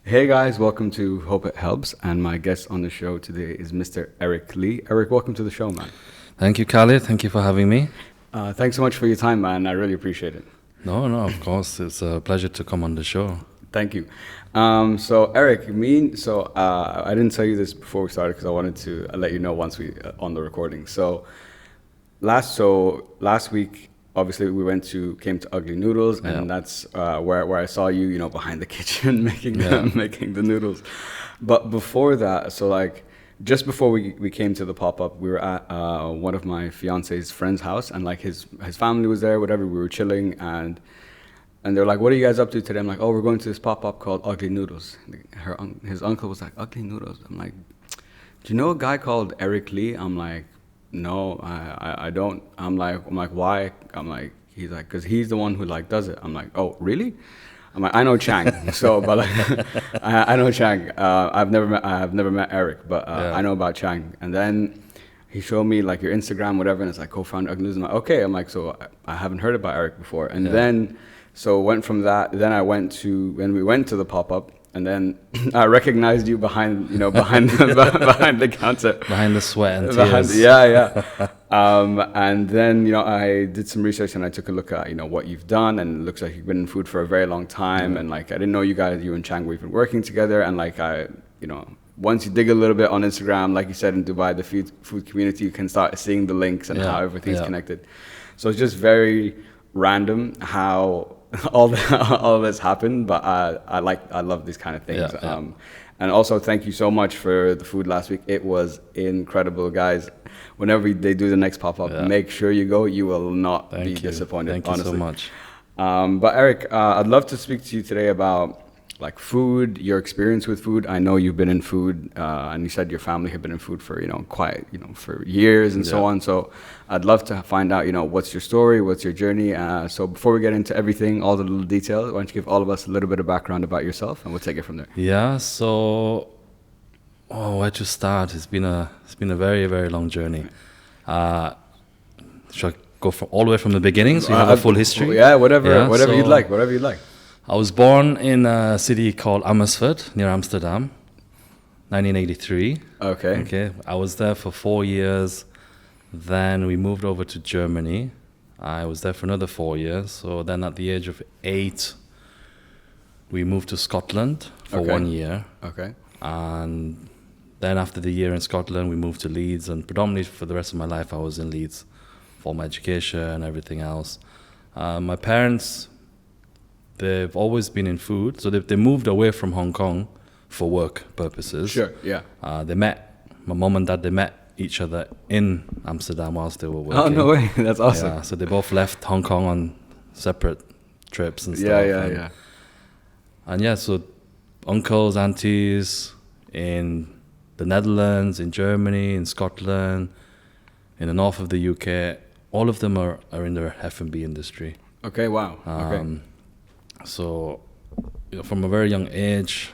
Hey guys, welcome to Hope It Helps, and my guest on the show today is Mr. Eric Lee. Eric, welcome to the show, man. Thank you, Khalid. Thank you for having me. Thanks so much for your time, man. I really appreciate it. No, of course. It's a pleasure to come on the show. Thank you. So Eric, I didn't tell you this before we started because I wanted to let you know once we on the recording. Last week, obviously came to Ugly Noodles, and Yeah. that's where I saw you, behind the kitchen making Yeah. making the noodles. But before that, just before we came to the pop up, we were at one of my fiance's friend's house, and like his family was there, whatever. We were chilling, and they're like, "What are you guys up to today?" I'm like, "Oh, we're going to this pop up called Ugly Noodles." His uncle was like, "Ugly Noodles." I'm like, "Do you know a guy called Eric Lee?" I'm like, "No, I don't." I'm like, "Why?" I'm like, he's like, "Cause he's the one who like does it." I'm like, "Oh, really?" I'm like, "I know Chang." But like, I know Chang. I have never met Eric, but Yeah. I know about Chang. And then he showed me like your Instagram, whatever, and it's like co-founder Ugly Noodles. I'm like, okay. I'm like, so I haven't heard about Eric before. And Yeah. then, so went from that. Then when we went to the pop up, and then I recognized you behind behind the counter. Behind the sweat and Behind, tears. yeah. And then, I did some research and I took a look at, what you've done, and it looks like you've been in food for a very long time. And like, I didn't know you and Chang, we've been working together. And like, once you dig a little bit on Instagram, like you said, in Dubai, the food community, you can start seeing the links and Yeah, how everything's yeah. connected. So it's just very random how all this happened, but I love these kind of things. Yeah, yeah. And also, thank you so much for the food last week. It was incredible, guys. Whenever they do the next pop-up, Yeah. make sure you go. You will not Thank be you. disappointed, Thank you honestly. so much. But Eric, I'd love to speak to you today about like food, your experience with food. I know you've been in food, and you said your family have been in food for quite for years and so Yeah. on. So I'd love to find out what's your story, what's your journey. So before we get into everything, all the little details, why don't you give all of us a little bit of background about yourself, and we'll take it from there. Yeah. So, where to start? It's been a very, very long journey. Uh, should I go from all the way from the beginning so you have a full history? Yeah, whatever Yeah, you'd so like, whatever you'd like. I was born in a city called Amersfoort near Amsterdam, 1983. Okay. Okay, I was there for 4 years. Then we moved over to Germany. I was there for another 4 years. So then at the age of 8, we moved to Scotland for Okay. 1 year. Okay. And then after the year in Scotland, we moved to Leeds. And predominantly for the rest of my life, I was in Leeds for my education and everything else. My parents, they've always been in food. So they moved away from Hong Kong for work purposes. Sure. Yeah. My mom and dad, they met each other in Amsterdam whilst they were working. Oh no way! That's awesome. Yeah, so they both left Hong Kong on separate trips and stuff. Yeah. And yeah, so uncles, aunties in the Netherlands, in Germany, in Scotland, in the north of the UK, all of them are in the F&B industry. Okay. Wow. Okay. So, from a very young age,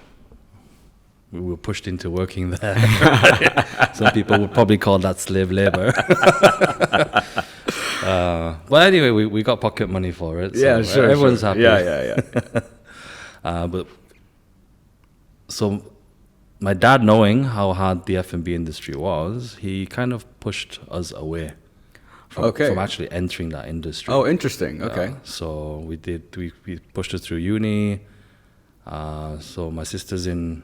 we were pushed into working there. Some people would probably call that slave labor. But anyway, we got pocket money for it. So Yeah, sure. everyone's sure. happy. Yeah. So my dad, knowing how hard the F&B industry was, he kind of pushed us away from actually entering that industry. Oh, interesting. Okay. So we pushed us through uni. So my sister's in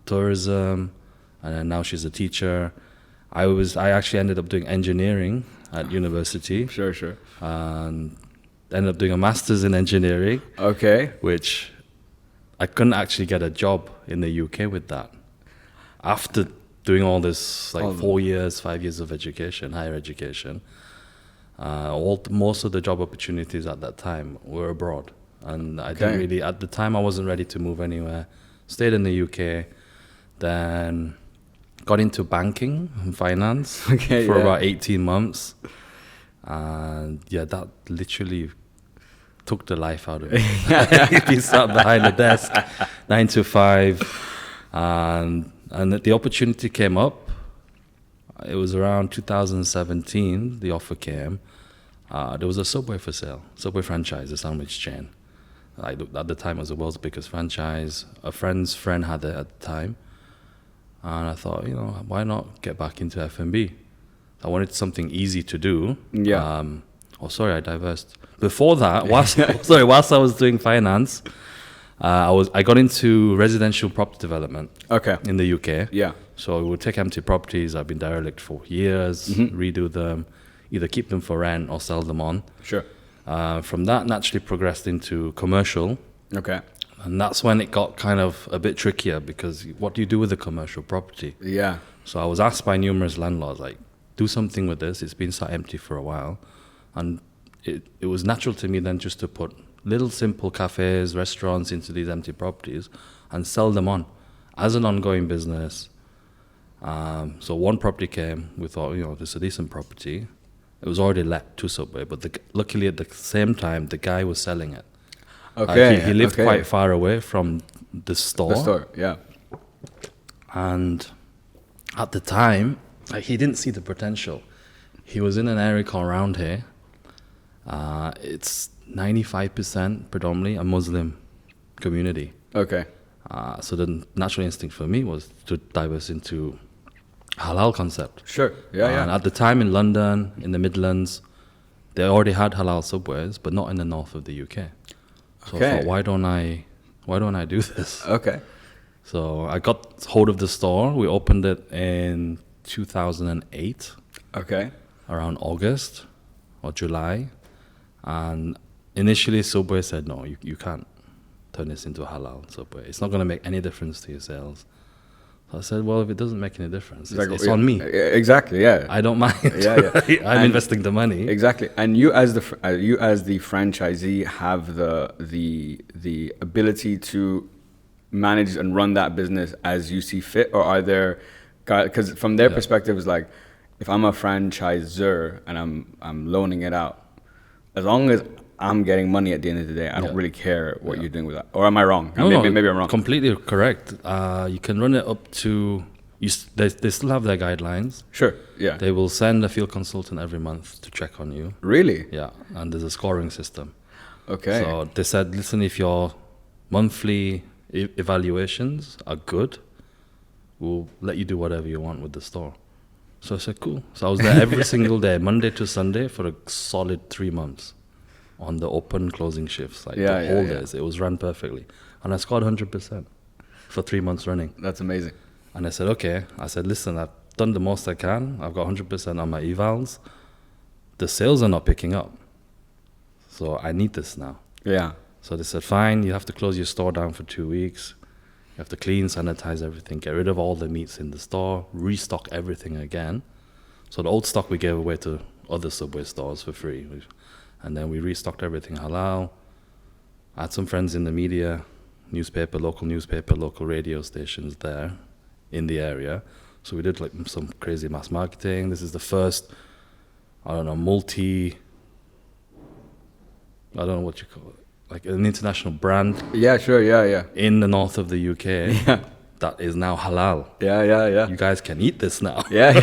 tourism, and then now she's a teacher. I actually ended up doing engineering at university, Sure. and ended up doing a master's in engineering, Okay. which I couldn't actually get a job in the UK with that. After doing all this, like 4 years, 5 years of education, higher education, most of the job opportunities at that time were abroad. And I didn't really, at the time, I wasn't ready to move anywhere. Stayed in the UK, then got into banking and finance for about 18 months. And yeah, that literally took the life out of me. You sat behind the desk, 9 to 5, and the opportunity came up. It was around 2017, the offer came. There was a Subway for sale, Subway franchise, a sandwich chain. At the time, it was the world's biggest franchise. A friend's friend had it at the time. And I thought, why not get back into F&B? I wanted something easy to do. Yeah. I diversed. Before that, whilst I was doing finance, I got into residential property development. Okay. In the UK. Yeah. So we would take empty properties. I've been derelict for years, redo them, either keep them for rent or sell them on. Sure. From that, naturally progressed into commercial. Okay. And that's when it got kind of a bit trickier, because what do you do with a commercial property? Yeah. So I was asked by numerous landlords, like, do something with this. It's been sat empty for a while. And it was natural to me then just to put little simple cafes, restaurants into these empty properties and sell them on as an ongoing business. So one property came, we thought, this is a decent property. It was already let to Subway, but luckily at the same time, the guy was selling it. Okay. He lived quite far away from the store. The store, yeah. And at the time, he didn't see the potential. He was in an area called Round here. It's 95% predominantly a Muslim community. Okay. So the natural instinct for me was to diverse into halal concept. Sure. Yeah, And at the time in London, in the Midlands, they already had halal Subways, but not in the north of the UK. So I thought, why don't I do this? Okay. So I got hold of the store. We opened it in 2008. Okay. Around August or July. And initially Subway said, no, you can't turn this into a halal Subway. It's not going to make any difference to your sales. So I said, well, if it doesn't make any difference, it's on me. Exactly, yeah. I don't mind. Yeah. I'm investing the money. Exactly. And you as the franchisee have the ability to manage and run that business as you see fit, or are there guys, because from their perspective it's like, if I'm a franchisor and I'm loaning it out, as long as I'm getting money at the end of the day, I don't really care what you're doing with that. Or am I wrong? Maybe I'm wrong. Completely correct. You can run it up to, they still have their guidelines. Sure, yeah. They will send a field consultant every month to check on you. Really? Yeah, and there's a scoring system. Okay. So they said, listen, if your monthly evaluations are good, we'll let you do whatever you want with the store. So I said, cool. So I was there every single day, Monday to Sunday, for a solid 3 months on the open closing shifts, like the whole days. It was run perfectly. And I scored 100% for 3 months running. That's amazing. And I said, okay. I said, listen, I've done the most I can. I've got 100% on my evals. The sales are not picking up. So I need this now. Yeah. So they said, fine, you have to close your store down for 2 weeks. You have to clean, sanitize everything, get rid of all the meats in the store, restock everything again. So the old stock we gave away to other Subway stores for free. And then we restocked everything halal. I had some friends in the media, local radio stations there in the area. So we did like some crazy mass marketing. This is the first, I don't know what you call it, like an international brand. Yeah, sure, yeah. In the north of the UK, that is now halal. Yeah. You guys can eat this now. Yeah.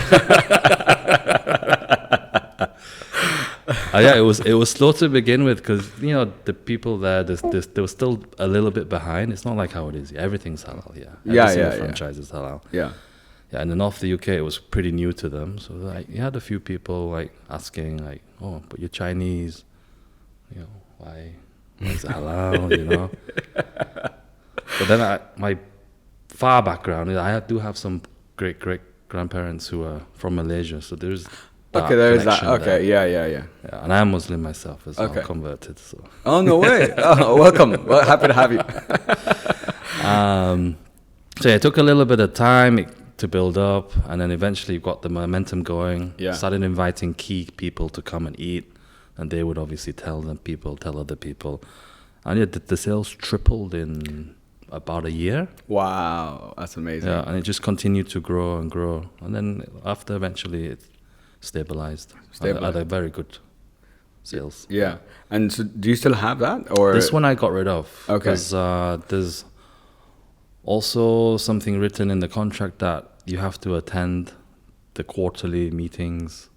It was slow to begin with, because the people there, they were still a little bit behind. It's not like how it is. Everything's halal. Every single franchise is halal. Yeah, in the north of the UK, it was pretty new to them. So like, you had a few people like asking, like, "Oh, but you're Chinese, why is it halal?" But then my far background is I do have some great grandparents who are from Malaysia, so there's. Okay, there is that. Okay, yeah. And I'm Muslim myself as well. I'm converted. So. Oh, no way. Oh, welcome. Well, happy to have you. So it took a little bit of time to build up, and then eventually got the momentum going. Yeah. Started inviting key people to come and eat, and they would obviously tell other people. And the sales tripled in about a year. Wow, that's amazing. Yeah, and it just continued to grow and grow. And then after eventually it stabilized. At a very good sales. Yeah. And so do you still have that? Or this one I got rid of. Okay. Because there's also something written in the contract that you have to attend the quarterly meetings.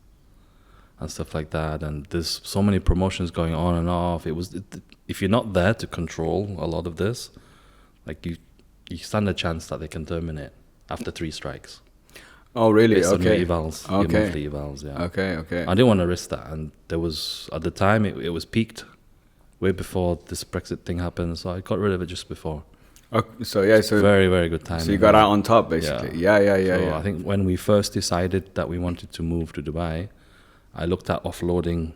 and stuff like that. And there's so many promotions going on and off. If you're not there to control a lot of this, like you stand a chance that they can terminate after 3 strikes. Oh, really? Based on your Okay. evals, Okay. your monthly evals, yeah. Okay. I didn't want to risk that, and there was, at the time, it was peaked way before this Brexit thing happened, so I got rid of it just before. Okay, so yeah, so Very, very good time. so you got out on top, basically. Yeah. So I think when we first decided that we wanted to move to Dubai, I looked at offloading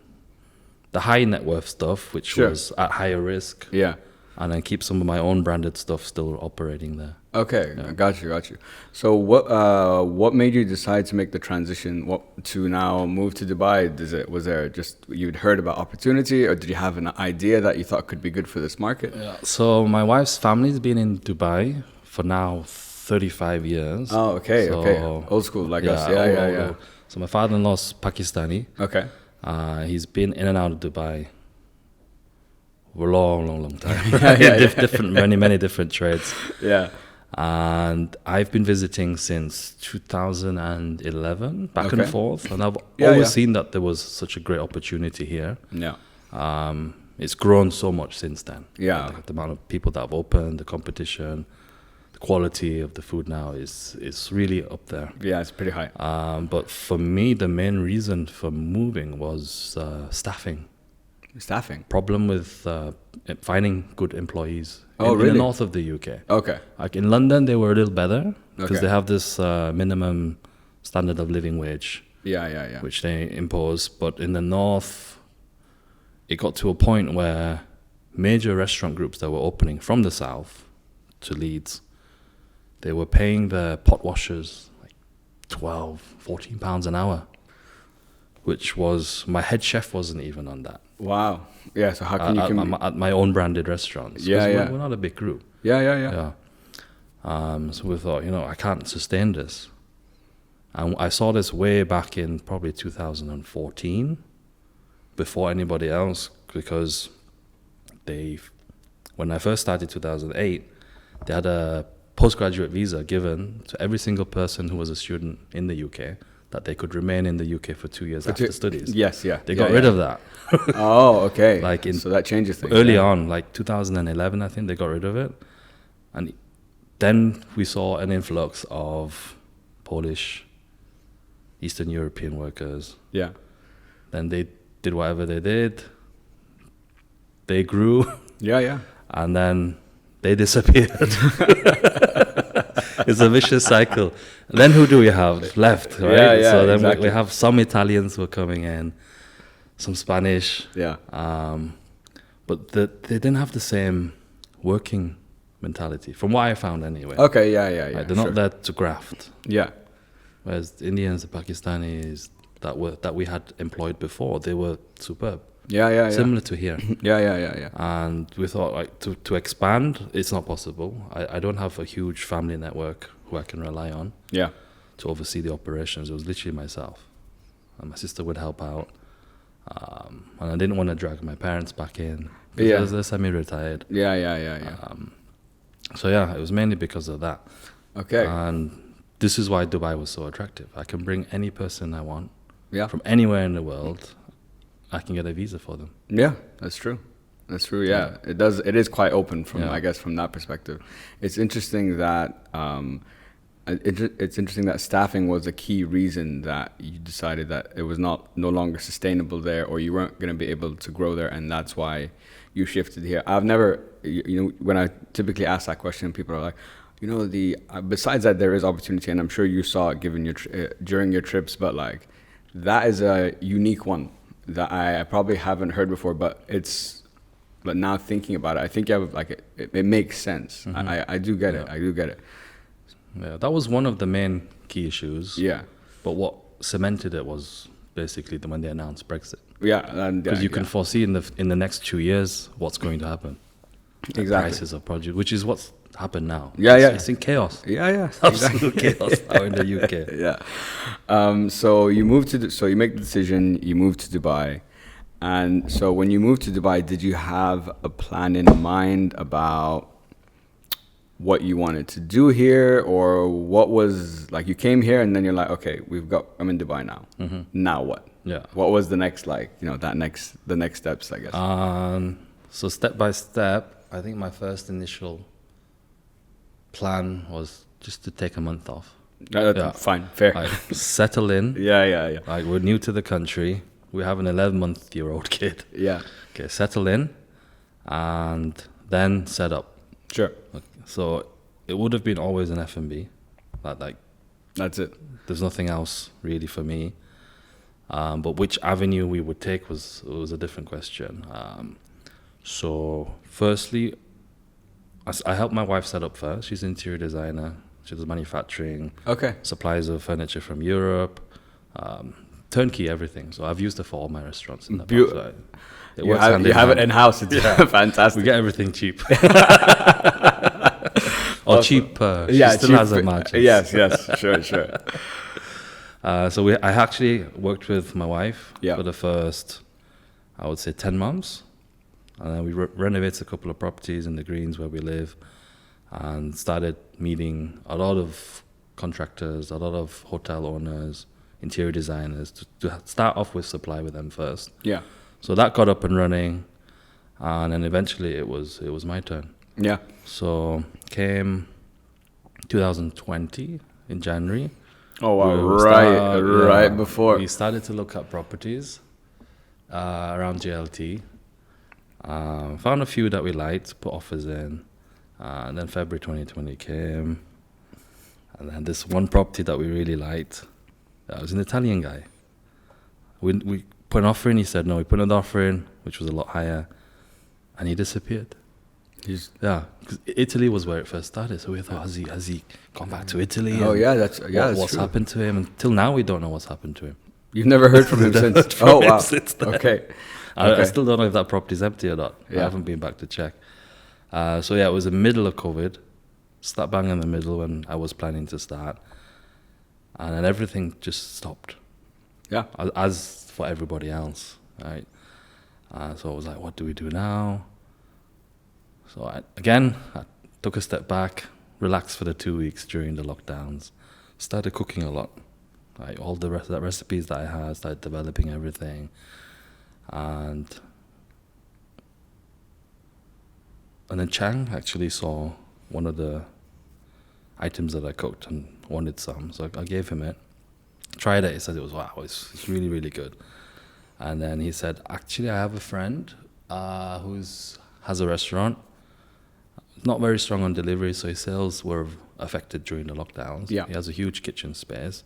the high net worth stuff, which Sure. was at higher risk, Yeah. and then keep some of my own branded stuff still operating there. Okay, got you. So what made you decide to make the transition to now move to Dubai? Was there just you'd heard about opportunity, or did you have an idea that you thought could be good for this market? Yeah. So my wife's family's been in Dubai for now 35 years. Oh, okay, So, okay. Old school like us. Yeah. So my father-in-law's Pakistani. Okay. He's been in and out of Dubai for a long time. Different, many different trades. Yeah. And I've been visiting since 2011, back and forth, and I've Yeah, always yeah. seen that there was such a great opportunity here. Yeah. It's grown so much since then. Yeah. The amount of people that have opened, the competition, the quality of the food now is really up there. Yeah, it's pretty high. But for me, the main reason for moving was staffing. Staffing. Problem with finding good employees Oh, in really? the north of the UK. Okay. Like in London, they were a little better because Okay. they have this minimum standard of living wage, Yeah. which they impose. But in the north, it got to a point where major restaurant groups that were opening from the south to Leeds, they were paying their pot washers like 12, 14 pounds an hour, which was, my head chef wasn't even on that. Wow. Yeah. So how can you? At my own branded restaurants. 'Cause Yeah. We're not a big group. Yeah. So we thought, I can't sustain this. And I saw this way back in probably 2014, before anybody else, because when I first started 2008, they had a postgraduate visa given to every single person who was a student in the UK, that they could remain in the UK for 2 years after studies. Yes. Yeah. They got rid of that. Oh, okay. Like so that changes things. Early on, like 2011, I think they got rid of it. And then we saw an influx of Polish, Eastern European workers. Yeah. Then they did whatever they did. They grew. Yeah. And then they disappeared. It's a vicious cycle. Then who do we have left, right? Yeah, so then exactly. we have some Italians who are coming in, some Spanish. Yeah. But they didn't have the same working mentality, from what I found anyway. Okay. Yeah. Right, they're not there to graft. Yeah. Whereas the Indians, the Pakistanis that we had employed before, they were superb. Yeah. Similar to here. Yeah. And we thought, like, to expand, it's not possible. I don't have a huge family network who I can rely on Yeah. to oversee the operations. It was literally myself. And my sister would help out. And I didn't want to drag my parents back in because they're semi-retired. Yeah. So yeah, it was mainly because of that. Okay. And this is why Dubai was so attractive. I can bring any person I want Yeah. from anywhere in the world. I can get a visa for them. Yeah, that's true. Yeah. It is quite open from, Yeah. I guess, from that perspective. It's interesting that staffing was a key reason that you decided that it was no longer sustainable there, or you weren't going to be able to grow there, and that's why you shifted here. I've never, when I typically ask that question, people are like, besides that, there is opportunity, and I'm sure you saw it given during your trips, but like that is a unique one that I probably haven't heard before, but now thinking about it, I think it makes sense. Mm-hmm. I do get it. I do get it. Yeah, that was one of the main key issues. Yeah. But what cemented it was basically when they announced Brexit. Yeah. Because you can foresee in the next 2 years what's going to happen. The Exactly. prices of produce, which is what's happened now. Yeah. It's in chaos. Yeah. Absolute chaos now in the UK. Yeah. So you you make the decision, you move to Dubai. And so when you moved to Dubai, did you have a plan in mind about what you wanted to do here, or what was like you came here and then you're like, okay, I'm in Dubai now. Mm-hmm. Now what? Yeah. What was the next, like, the next steps, I guess? So step by step, I think my first initial plan was just to take a month off. Yeah. Fine, fair. Like, settle in. Yeah. Like, we're new to the country. We have an 11-month-old kid. Yeah. Okay, settle in, and then set up. Sure. So it would have been always an F&B. Like, That's it. there's nothing else really for me. But which avenue we would take was a different question. So firstly, I helped my wife set up first. She's an interior designer. She does manufacturing. Okay. Supplies of furniture from Europe. Turnkey everything. So I've used her for all my restaurants in the past. So it You works have, hand you in have it hand. in-house. It's fantastic. We get everything cheap. Or cheaper. She still has her margins. Yes, sure. So I actually worked with my wife for the first, I would say, 10 months. And then we renovated a couple of properties in the Greens where we live, and started meeting a lot of contractors, a lot of hotel owners, interior designers, to start off with supply with them first. Yeah. So that got up and running, and then eventually it was my turn. Yeah. So came 2020 in January. Oh wow! Right before we started to look at properties around JLT. Found a few that we liked, put offers in, and then February 2020 came, and then this one property that we really liked. Was an Italian guy. We put an offer in. He said no. We put another offer in, which was a lot higher, and he disappeared. Because Italy was where it first started. So we thought, has he gone back to Italy? Oh yeah, that's what's true. happened to him? Until now, we don't know what's happened to him. You've never heard from him since? Oh wow. Okay. I still don't know if that property's empty or not. Yeah. I haven't been back to check. So yeah, it was the middle of COVID, slap bang in the middle when I was planning to start, and then everything just stopped. Yeah. As for everybody else, right? So I was like, what do we do now? So I took a step back, relaxed for the 2 weeks during the lockdowns, started cooking a lot. Like all the recipes that I had, started developing everything. And then Chang actually saw one of the items that I cooked and wanted some. So I gave him it. Tried it. He said it was, wow, it's really, really good. And then he said, actually, I have a friend who has a restaurant. Not very strong on delivery, so his sales were affected during the lockdowns. Yeah. He has a huge kitchen space.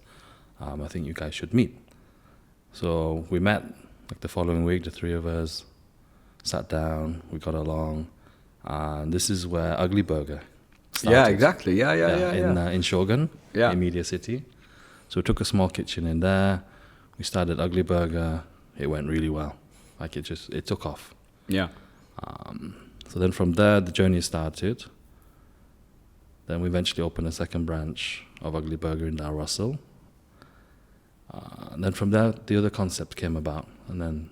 I think you guys should meet. So we met like the following week, the three of us sat down, we got along. And this is where Ugly Burger started. Yeah, exactly. Yeah. In Shogun, Yeah. in Media City. So we took a small kitchen in there. We started Ugly Burger. It went really well. Like it took off. Yeah. So then from there, the journey started. Then we eventually opened a second branch of Ugly Burger in Dar Russell. And then from there, the other concept came about. And then,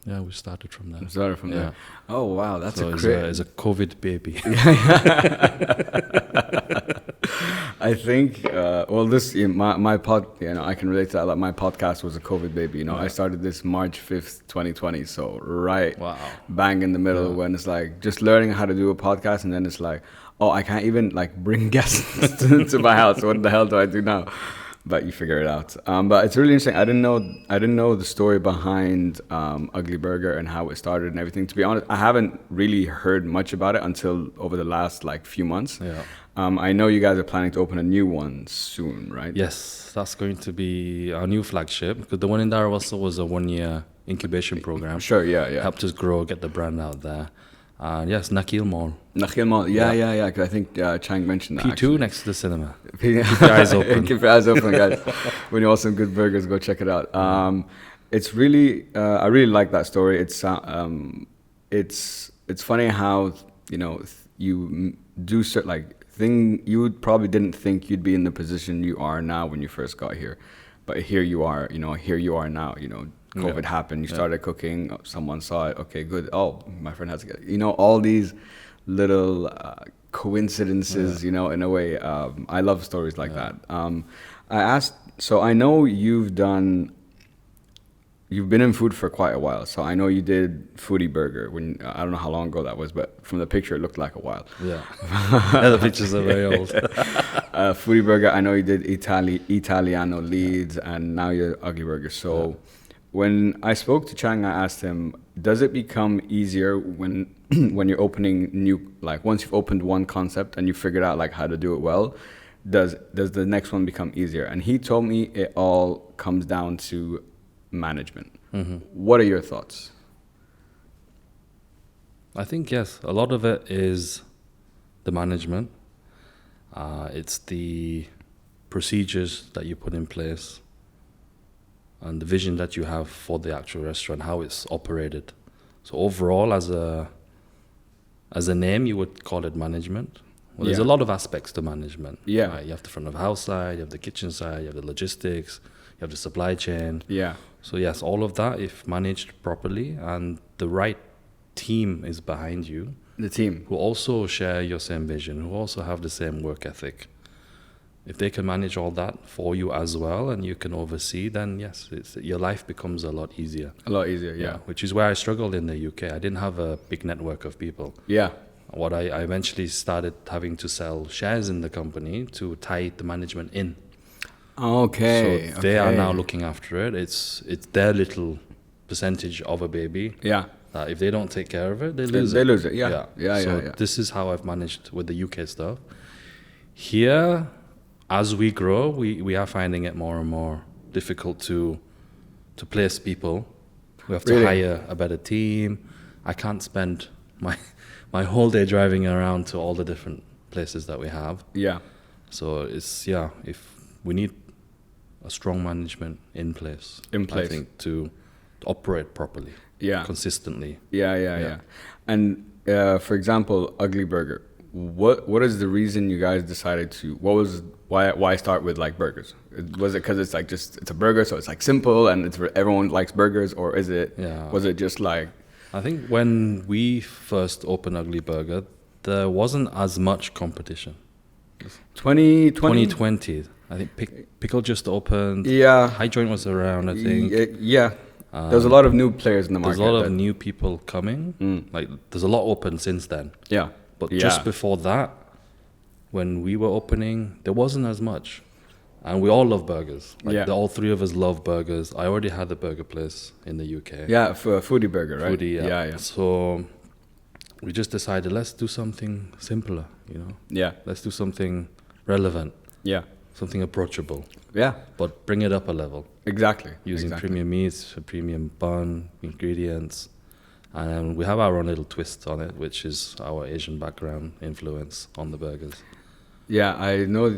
we started from there. There. Oh, wow. That's so a great... it's a COVID baby. I think, my pod, I can relate to that. Like my podcast was a COVID baby. I started this March 5th, 2020. So bang in the middle when it's like just learning how to do a podcast. And then it's like, oh, I can't even like bring guests to my house. What the hell do I do now? But you figure it out. But it's really interesting. I didn't know the story behind Ugly Burger and how it started and everything. To be honest, I haven't really heard much about it until over the last few months. Yeah. I know you guys are planning to open a new one soon, right? Yes, that's going to be our new flagship. Because the one in Dar Russell was a 1-year incubation program. Sure, yeah. Helped us grow, get the brand out there. Yes, Nakheel Mall. Nakheel Mall, yeah. Because I think Chang mentioned that. P2 actually. next to the cinema. Keep your eyes open. Keep your eyes open, guys. When you want some good burgers, go check it out. It's really, I really like that story. It's funny how you do certain you probably didn't think you'd be in the position you are now when you first got here, but here you are. Here you are now. COVID happened. You started cooking. Someone saw it. Okay, good. Oh, my friend has to get. All these little coincidences. In a way. I love stories like that. I asked. So I know you've done you've been in food for quite a while. So I know you did Foodie Burger when I don't know how long ago that was, but from the picture it looked like a while. Yeah. Yeah, the pictures are very old. Foodie Burger, I know you did Italiano Leeds, and now you're Ugly Burger. So when I spoke to Chang, I asked him, does it become easier when when you're opening new, like once you've opened one concept and you figured out like how to do it well, does the next one become easier? And he told me it all comes down to management. What are your thoughts? I think, yes, a lot of it is the management. It's the procedures that you put in place and the vision that you have for the actual restaurant, how it's operated. So overall, as a name, you would call it management. Well, there's a lot of aspects to management. Yeah. You have the front of house side, you have the kitchen side, you have the logistics, you have the supply chain. Yeah. So yes, all of that, if managed properly and the right team is behind you, The team. who also share your same vision, who also have the same work ethic, if they can manage all that for you as well and you can oversee, then yes, your life becomes a lot easier. A lot easier, yeah. Which is where I struggled in the UK. I didn't have a big network of people. Yeah. What I eventually started having to sell shares in the company to tie the management in. Okay. So they are now looking after it. It's their little percentage of a baby. Yeah. If they don't take care of it, they lose it. They lose it, yeah. So this is how I've managed with the UK stuff. Here, as we grow, we are finding it more and more difficult to place people. We have to hire a better team. I can't spend my whole day driving around to all the different places that we have. Yeah. So if we need a strong management in place. I think to operate properly. Yeah. Consistently. Yeah. And for example, Ugly Burger. What is the reason you guys decided to? Why start with like burgers? Was it because it's like it's a burger, so it's like simple and everyone likes burgers, or is it? Yeah. Was it just like? I think when we first opened Ugly Burger, there wasn't as much competition. 2020. I think Pickle just opened. Yeah. High Joint was around, I think. Yeah. There's a lot of new players in the market. There's a lot of new people coming. Like there's a lot open since then. Yeah. But just before that, when we were opening, there wasn't as much. And we all love burgers. All three of us love burgers. I already had the burger place in the UK. Yeah, for Foodie Burger, right? Foodie, yeah. So we just decided, let's do something simpler, Yeah. Let's do something relevant. Yeah. Something approachable. Yeah. But bring it up a level. Exactly. Using premium meats, a premium bun, ingredients. And we have our own little twist on it, which is our Asian background influence on the burgers. Yeah, I know.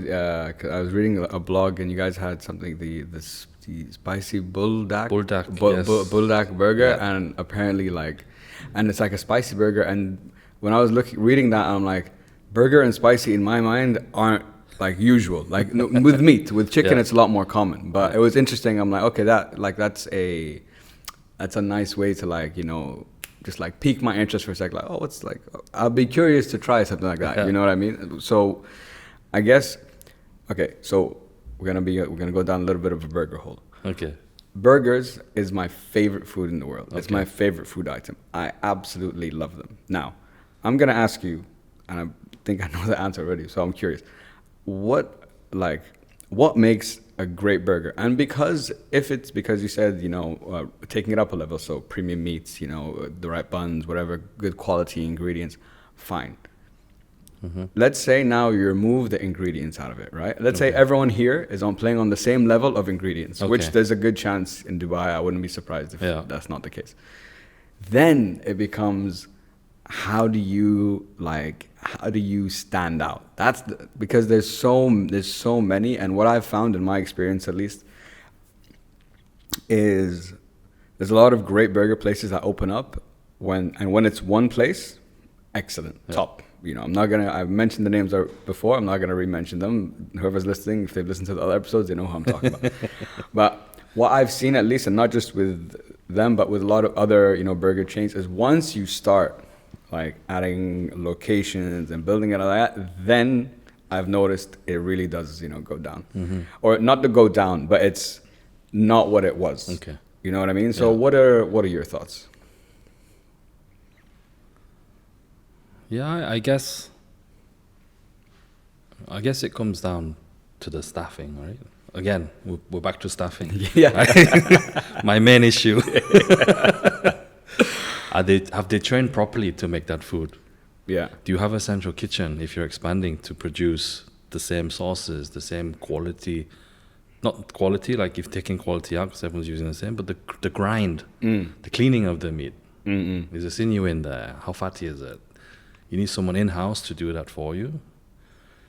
'Cause I was reading a blog, and you guys had something the spicy buldak buldak burger, and apparently and it's like a spicy burger. And when I was reading that, I'm like, burger and spicy in my mind aren't like usual. Like with meat, with chicken, it's a lot more common. But it was interesting. I'm like, okay, that's a nice way to just like pique my interest for a second. Like, oh, it's like I'll be curious to try something like that. You know what I mean? So. I guess, okay, so we're gonna go down a little bit of a burger hole. Okay. Burgers is my favorite food in the world. Okay. It's my favorite food item. I absolutely love them. Now, I'm gonna ask you, and I think I know the answer already, so I'm curious. What makes a great burger? And if it's because you said, taking it up a level, so premium meats, the right buns, whatever, good quality ingredients, fine. Mm-hmm. Let's say now you remove the ingredients out of it, right? Let's say everyone here is playing on the same level of ingredients, which there's a good chance in Dubai. I wouldn't be surprised if that's not the case. Then it becomes, how do you stand out? Because there's so many, and what I've found in my experience at least is there's a lot of great burger places that open up when it's one place, excellent, top. I've mentioned the names before. I'm not going to re-mention them. Whoever's listening, if they've listened to the other episodes, they know who I'm talking about. But what I've seen, at least, and not just with them, but with a lot of other, burger chains, is once you start like adding locations and building it like that, then I've noticed it really does, go down. Mm-hmm. Or not to go down, but it's not what it was. Okay. You know what I mean? So Yeah. what are your thoughts? Yeah, I guess it comes down to the staffing, right? Again, we're back to staffing. Yeah. My main issue. Have they trained properly to make that food? Yeah. Do you have a central kitchen if you're expanding to produce the same sauces, the same quality? Not quality, like if taking quality out because everyone's using the same, but the grind, the cleaning of the meat. Is there sinew in there? How fatty is it? You need someone in-house to do that for you,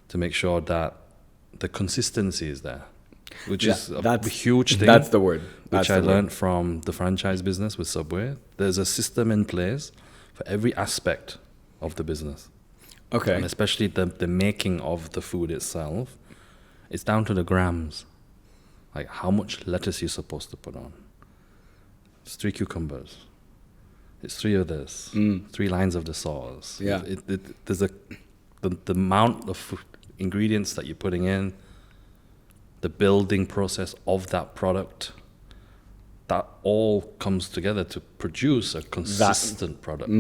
to make sure that the consistency is there, which is a huge thing. That's the word. Which I learned from the franchise business with Subway. There's a system in place for every aspect of the business. Okay. And especially the making of the food itself. It's down to the grams. Like how much lettuce you're supposed to put on. It's 3 cucumbers. It's 3 of this. 3 lines of the sauce. Yeah. There's the amount of ingredients that you're putting in, the building process of that product, that all comes together to produce a consistent product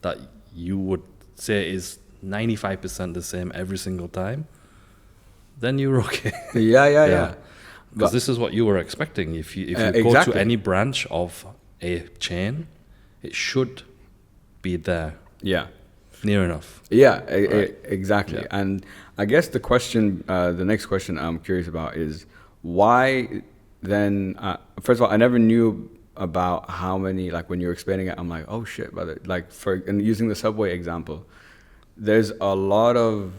that you would say is 95% the same every single time. Then you're okay. Yeah. Because this is what you were expecting. If you go exactly. to any branch of a chain, it should be there. Yeah. Near enough. Yeah, Right. exactly. Yeah. And I guess the next question I'm curious about is why then, first of all, I never knew about how many, like when you were explaining it, I'm like, oh shit, brother. Like and using the Subway example, there's a lot of,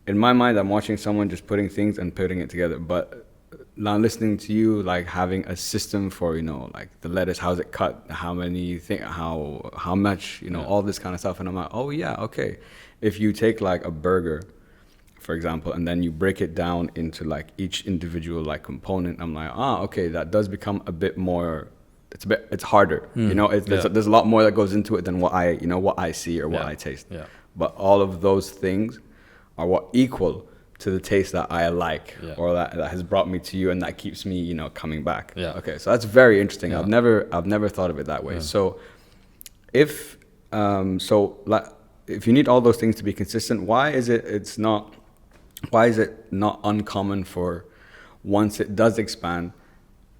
in my mind, I'm watching someone just putting things and putting it together. But now listening to you, like having a system for, like the lettuce, how's it cut, how much, all this kind of stuff. And I'm like, oh yeah, okay. If you take like a burger, for example, and then you break it down into like each individual like component, I'm like, okay, that does become a bit more, it's harder. There's a lot more that goes into it than what I see or what I taste. Yeah. But all of those things are what equal to the taste that I like, or that has brought me to you, and that keeps me, coming back. Yeah. Okay, so that's very interesting. Yeah. I've never thought of it that way. So, if you need all those things to be consistent, why is it not uncommon for, once it does expand,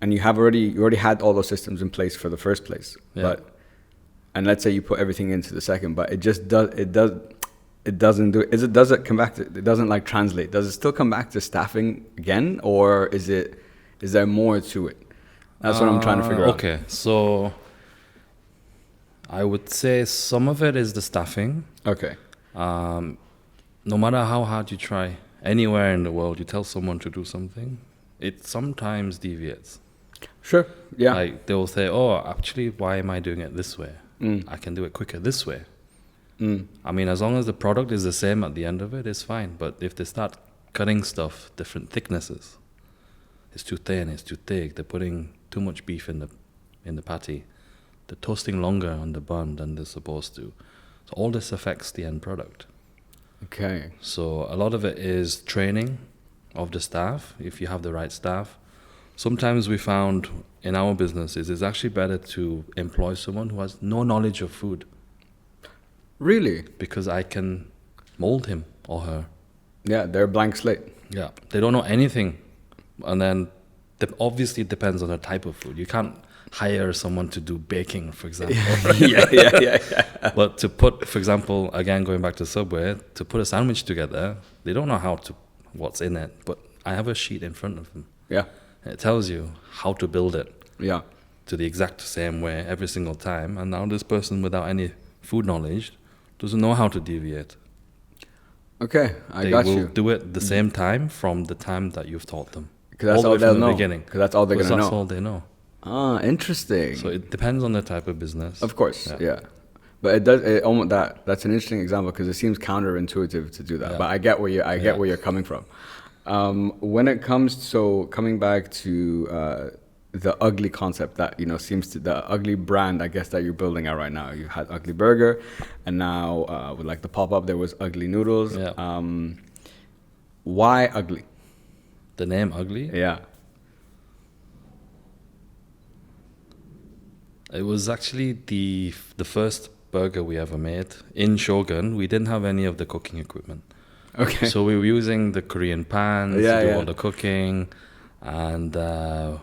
and you already had all those systems in place for the first place, and let's say you put everything into the second, but it doesn't do it. Does it come back to, it doesn't like translate? Does it still come back to staffing again, or is there more to it? That's what I'm trying to figure out. Okay, so I would say some of it is the staffing. Okay. No matter how hard you try, anywhere in the world, you tell someone to do something, it sometimes deviates. Sure. Yeah. Like they will say, "Oh, actually, why am I doing it this way? I can do it quicker this way." I mean, as long as the product is the same at the end of it, it's fine. But if they start cutting stuff different thicknesses, it's too thin, it's too thick, they're putting too much beef in the patty, they're toasting longer on the bun than they're supposed to. So all this affects the end product. Okay. So a lot of it is training of the staff, if you have the right staff. Sometimes we found in our businesses it's actually better to employ someone who has no knowledge of food. Really? Because I can mold him or her. Yeah, they're a blank slate. Yeah, they don't know anything. And then obviously it depends on the type of food. You can't hire someone to do baking, for example. Yeah. But to put, for example, again, going back to Subway, to put a sandwich together, they don't know what's in it. But I have a sheet in front of them. Yeah. And it tells you how to build it. Yeah. To the exact same way every single time. And now this person without any food knowledge doesn't know how to deviate. Okay, I got you. They will do it the same time from the time that you've taught them. Because that's all they'll know. Beginning. Because that's all they're going to know. That's all they know. Ah, interesting. So it depends on the type of business. Of course, yeah. But it does. That's an interesting example because it seems counterintuitive to do that. Yeah. But I get where you're coming from. When it comes coming back to the ugly concept that the ugly brand, I guess, that you're building out right now. You had Ugly Burger, and now with like the pop up, there was Ugly Noodles. Yeah. Why ugly? The name Ugly? Yeah. It was actually the first burger we ever made in Shogun. We didn't have any of the cooking equipment. Okay. So we were using the Korean pans Yeah, to do yeah. all the cooking, and the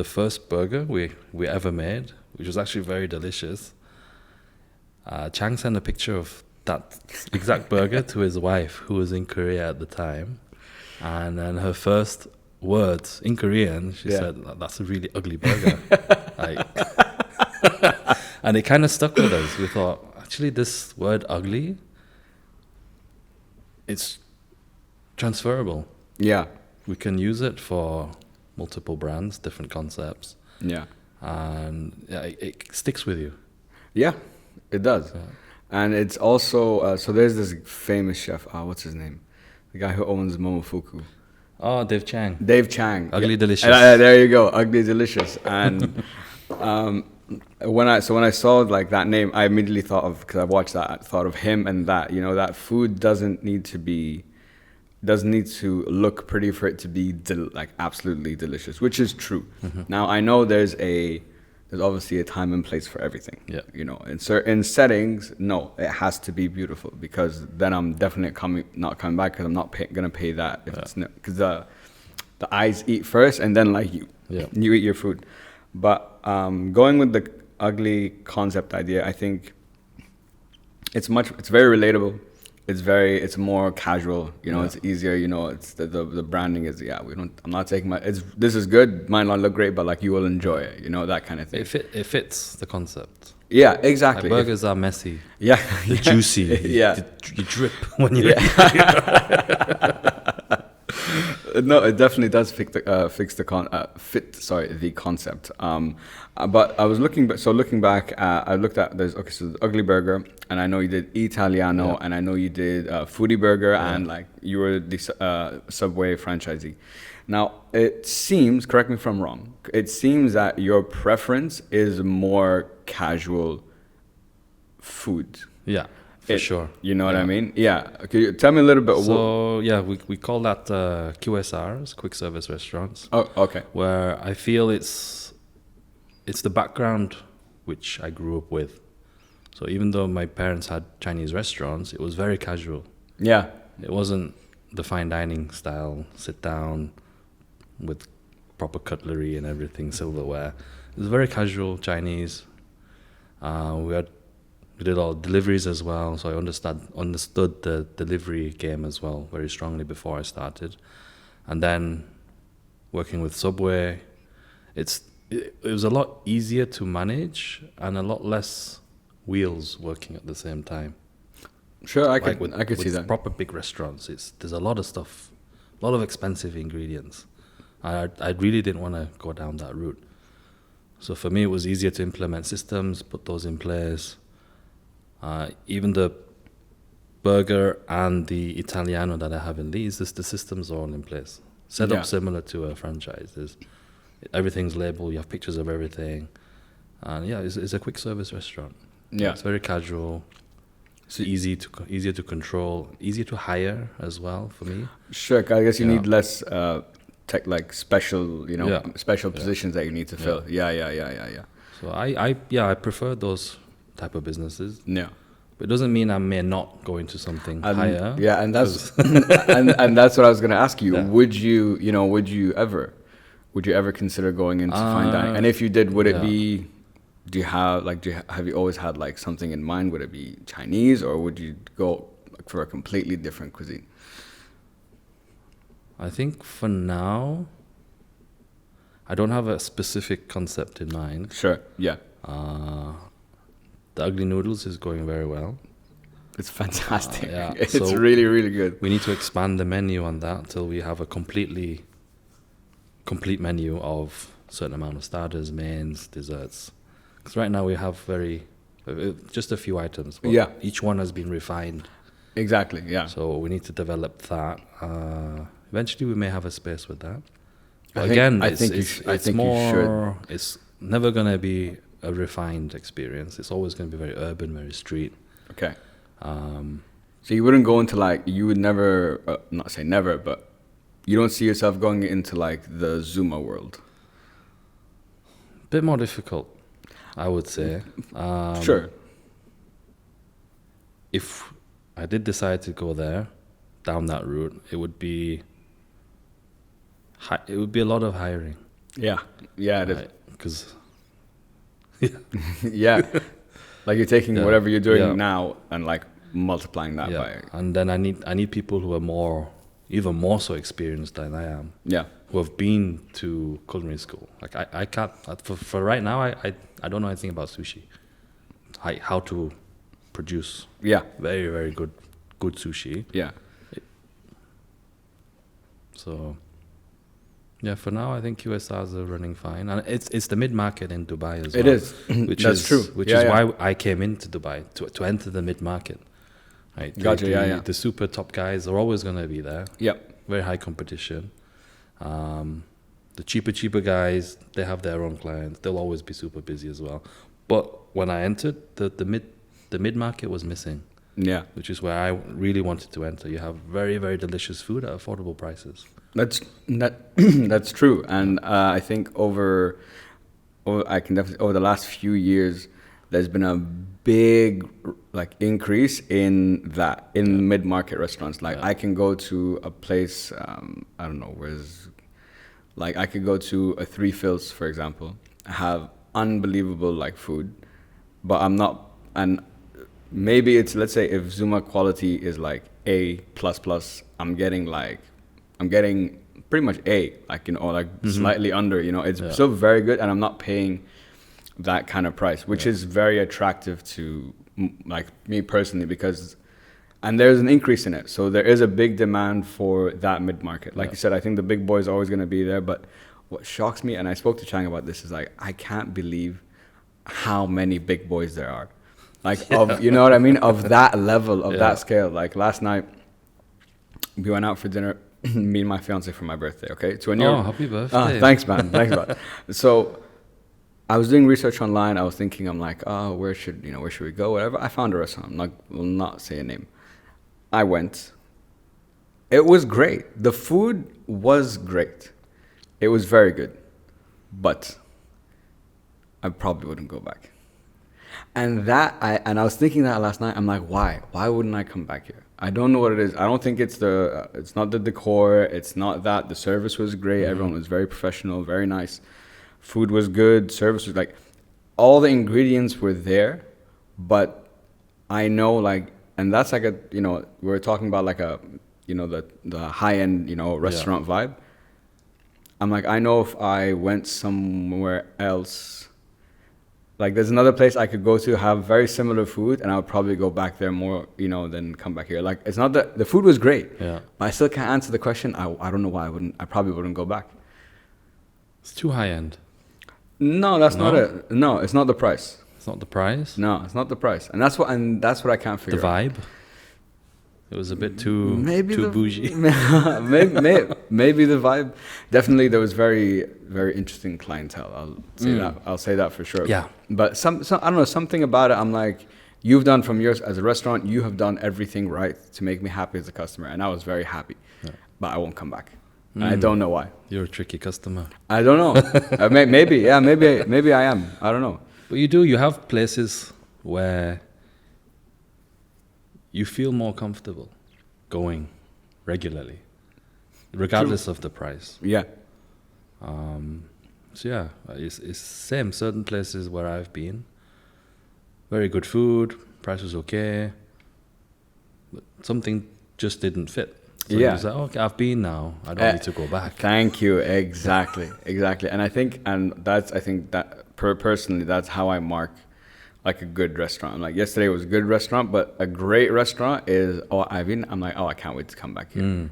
first burger we ever made, which was actually very delicious. Chang sent a picture of that exact burger to his wife, who was in Korea at the time, and then her first words in Korean, she Yeah. said, "That's a really ugly burger." Like, and it kind of stuck with us. We thought, actually, this word "ugly," it's transferable. Yeah. We can use it for multiple brands, different concepts, Yeah. and yeah, it sticks with you. Yeah, it does. Yeah. And it's also so there's this famous chef. What's his name? The guy who owns Momofuku. Oh, Dave Chang. Dave Chang. Ugly Yeah. Delicious. There you go. Ugly Delicious. And when I saw like that name, I immediately thought of, because I watched that, I thought of him and that, you know, that food doesn't need to look pretty for it to be like absolutely delicious, which is true. Mm-hmm. Now I know there's obviously a time and place for everything. Yeah. You know, in certain settings, no, it has to be beautiful, because then I'm definitely not coming back, because I'm not gonna pay that if it's not, because the eyes eat first, and then like you eat your food. But going with the ugly concept idea, I think it's very relatable. It's more casual, you know. It's easier, you know. It's the branding is, I'm not taking this is good, might not look great, but like you will enjoy it, you know, that kind of thing. It fits the concept. Yeah, exactly. Like burgers are messy. Yeah. They're juicy. Yeah. You drip when you No, it definitely does fit the concept. But I was looking back, I looked at so the Ugly Burger, and I know you did Italiano, and I know you did Foodie Burger, and like you were the Subway franchisee. Now it seems, correct me if I'm wrong, it seems that your preference is more casual food. Yeah, for sure. You know what I mean? Yeah. Could you tell me a little bit? So we call that QSRs, quick service restaurants. Oh, okay. Where I feel it's the background which I grew up with. So even though my parents had Chinese restaurants, it was very casual. Yeah. It wasn't the fine dining style, sit down with proper cutlery and everything, silverware. It was very casual Chinese. We did all deliveries as well, so I understood the delivery game as well very strongly before I started. And then working with Subway, it was a lot easier to manage and a lot less wheels working at the same time. Sure, I Like could see with that. proper big restaurants, there's a lot of stuff, a lot of expensive ingredients. I really didn't want to go down that route. So for me, it was easier to implement systems, put those in place. Even the burger and the Italiano that I have in these, the systems are all in place. Set up similar to a franchise. Everything's labeled, you have pictures of everything. And it's a quick service restaurant. Yeah. It's very casual. It's easier to control, easier to hire as well for me. Sure, I guess you need less special, special Yeah. positions that you need to fill. Yeah. So I prefer those type of businesses. Yeah. But it doesn't mean I may not go into something higher. Yeah, and that's and that's what I was going to ask you. Yeah. Would you ever consider going into fine dining? And if you did, would it be? Have you always had like something in mind? Would it be Chinese, or would you go for a completely different cuisine? I think for now, I don't have a specific concept in mind. Sure. Yeah. The Ugly Noodles is going very well. It's fantastic. Yeah. It's So really, really good. we need to expand the menu on that till we have a complete menu of certain amount of starters, mains, desserts. Because right now we have just a few items. But each one has been refined. Exactly. Yeah. So we need to develop that. Eventually we may have a space with that. But I think you should. It's never going to be a refined experience. It's always going to be very urban, very street. Okay. So you wouldn't go into you would never, not say never, but you don't see yourself going into the Zuma world. Bit more difficult. I would say. Sure. If I did decide to go there, down that route, it would be a lot of hiring. Yeah. Yeah, it is. Because Yeah. Like you're taking Yeah. whatever you're doing Yeah. now and like multiplying that yeah, by. and then I need people who are even more so experienced than I am, Yeah. who have been to culinary school. Like I can't for right now. I don't know anything about sushi. How to produce Yeah. very very good sushi. Yeah. So yeah, for now I think QSRs are running fine, and it's the mid market in Dubai as well. It is. Which That's is true. Which Yeah, is yeah. why I came into Dubai to enter the mid market. Right. Gotcha, yeah. The super top guys are always going to be there. Yep. Very high competition. The cheaper guys, they have their own clients. They'll always be super busy as well. But when I entered, the mid market was missing, Yeah. which is where I really wanted to enter. You have very very delicious food at affordable prices. That's true, and I think over the last few years, there's been a big like increase in mid-market restaurants. Like I can go to a place, I don't know where's, like I could go to a Three Fills, for example, have unbelievable like food, but I'm not, and maybe it's, let's say if Zuma quality is like A plus plus, I'm getting pretty much A, like, you know, or like slightly under, you know, it's still very good, and I'm not paying that kind of price, which is very attractive to like me personally, because, and there's an increase in it. So there is a big demand for that mid-market. Like you said, I think the big boys are always going to be there, but what shocks me, and I spoke to Chang about this, is like, I can't believe how many big boys there are. Like, of, you know what I mean? Of that level, of that scale. Like last night, we went out for dinner, me and my fiance, for my birthday, okay? Happy birthday. Thanks, man. Thanks, man. So I was doing research online. I was thinking, I'm like, where should we go? Whatever. I found a restaurant. Will not say a name. I went. It was great. The food was great. It was very good. But I probably wouldn't go back. And I was thinking that last night. I'm like, why? Why wouldn't I come back here? I don't know what it is. I don't think it's not the decor. It's not that. The service was great. Everyone was very professional, very nice. Food was good. Service was like, all the ingredients were there. But I know, like, and that's like we were talking about like the high end, restaurant vibe. I'm like, I know if I went somewhere else, like there's another place I could go to, have very similar food, and I would probably go back there more, than come back here. Like, it's not that the food was great, but I still can't answer the question. I don't know why I probably wouldn't go back. It's too high end. No, that's not it. No, it's not the price. It's not the price. No, it's not the price, and that's what I can't figure the out. vibe. It was a bit too bougie. maybe the vibe. Definitely, there was very, very interesting clientele. I'll say that for sure. Yeah. But some I don't know, something about it. I'm like, you've done from yours as a restaurant. You have done everything right to make me happy as a customer, and I was very happy. Yeah. But I won't come back. I don't know why. You're a tricky customer. I don't know. Maybe I am. I don't know. But you have places where you feel more comfortable going regularly, regardless of the price. Yeah. So yeah, it's same. Certain places where I've been, very good food, price was okay, but something just didn't fit. So you say, okay, I've been now. I don't need to go back. Thank you. Exactly. And I think that personally, that's how I mark like a good restaurant. Like yesterday was a good restaurant, but a great restaurant is, I'm like, I can't wait to come back here.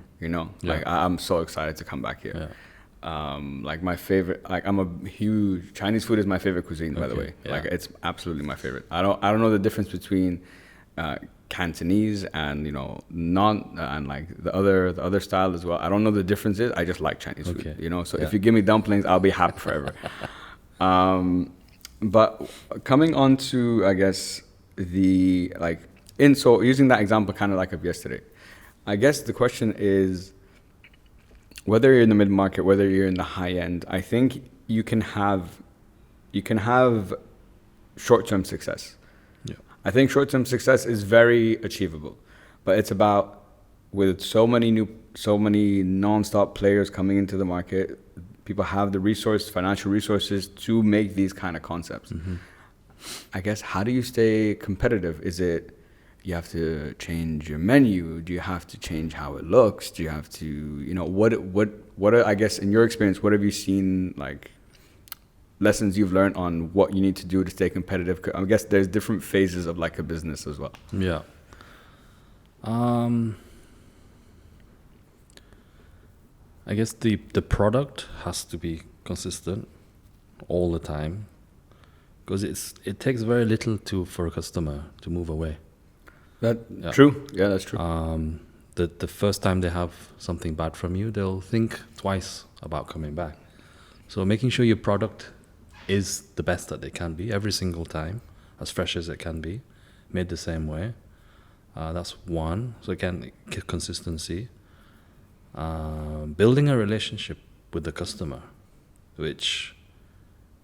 Like I'm so excited to come back here. Yeah. Like my favorite, like I'm a huge, Chinese food is my favorite cuisine, by the way. Yeah. Like it's absolutely my favorite. I don't know the difference between Cantonese and and like the other style as well. I don't know the differences. I just like Chinese food. So if you give me dumplings, I'll be happy forever. But coming on to, I guess, so using that example kind of like of yesterday, I guess the question is, whether you're in the mid-market, whether you're in the high end, I think you can have short-term success. Yeah. I think short-term success is very achievable, but it's about with so many non-stop players coming into the market, people have the financial resources to make these kind of concepts. Mm-hmm. I guess, how do you stay competitive? Is it you have to change your menu? Do you have to change how it looks? Do you have to, what are, I guess, in your experience, what have you seen, like, lessons you've learned on what you need to do to stay competitive? I guess there's different phases of like a business as well. Yeah. I guess the product has to be consistent all the time, because it takes very little for a customer to move away. True. Yeah, that's true. The first time they have something bad from you, they'll think twice about coming back. So making sure your product is the best that they can be every single time, as fresh as it can be, made the same way. That's one. So again, consistency. Building a relationship with the customer, which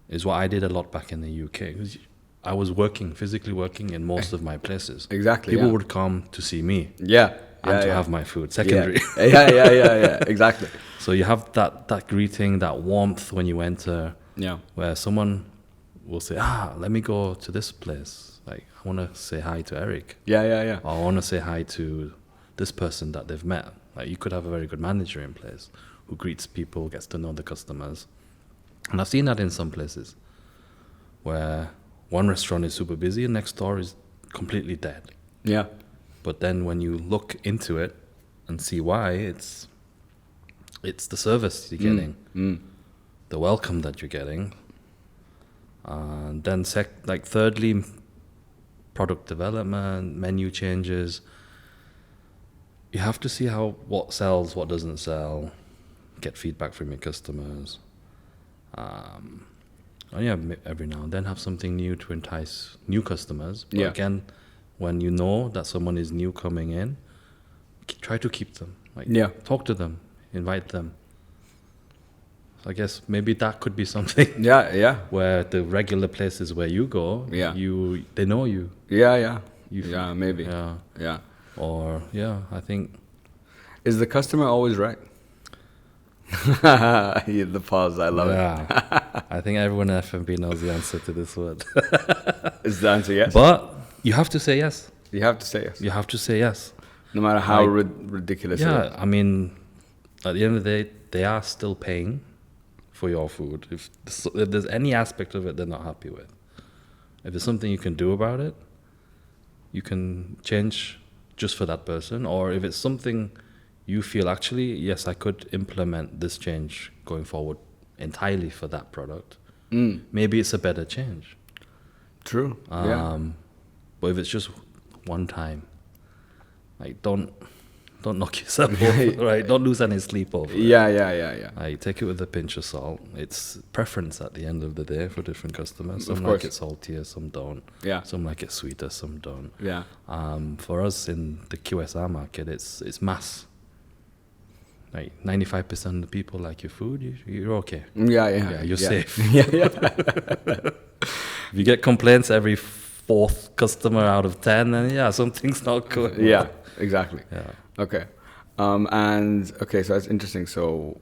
is what I did a lot back in the UK. I was physically working in most of my places. Exactly. People would come to see me. Yeah. And to have my food. Secondary. Yeah. Exactly. So you have that greeting, that warmth when you enter. Yeah. Where someone will say, let me go to this place. Like, I want to say hi to Eric. Yeah. Or I want to say hi to this person that they've met. Like, you could have a very good manager in place who greets people, gets to know the customers. And I've seen that in some places where one restaurant is super busy and next door is completely dead. Yeah. But then when you look into it and see why, it's the service you're getting, the welcome that you're getting. And then thirdly, product development, menu changes. You have to see what sells, what doesn't sell, get feedback from your customers. Every now and then have something new to entice new customers. But again, when you know that someone is new coming in, try to keep them. Talk to them, invite them. So I guess maybe that could be something. Yeah. Where the regular places where you go, they know you. Yeah. Maybe. Yeah. Or I think. Is the customer always right? The pause, I love it. I think everyone in F&B knows the answer to this word. Is the answer yes? But you have to say yes. You have to say yes. You have to say yes. No matter how ridiculous it is. Yeah, I mean, at the end of the day, they are still paying for your food. If there's any aspect of it they're not happy with, if there's something you can do about it, you can change just for that person. Or if it's something you feel, actually, yes, I could implement this change going forward entirely for that product. Maybe it's a better change. True. But if it's just one time, like don't knock yourself over, right? Don't lose any sleep over it. Yeah. Like, take it with a pinch of salt. It's preference at the end of the day for different customers. Some Of course. like it saltier, some don't. Yeah. Some like it sweeter, some don't. Yeah. For us in the QSR market, it's mass. Like 95% of the people like your food, you're okay. Yeah, you're safe. Yeah. If you get complaints every fourth customer out of 10, then something's not good. Yeah, exactly. Yeah. Okay. So that's interesting. So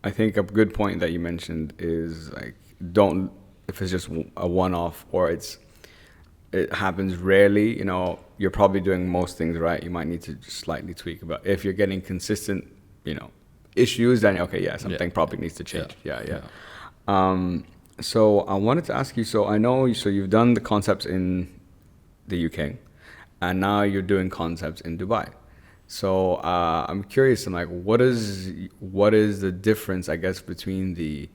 I think a good point that you mentioned is, like, if it's just a one-off or it happens rarely, you're probably doing most things right. You might need to just slightly tweak. But if you're getting consistent, issues, then something probably needs to change. Yeah. So I wanted to ask you, so I know, you've done the concepts in the UK and now you're doing concepts in Dubai. So I'm curious, what is the difference, I guess, between the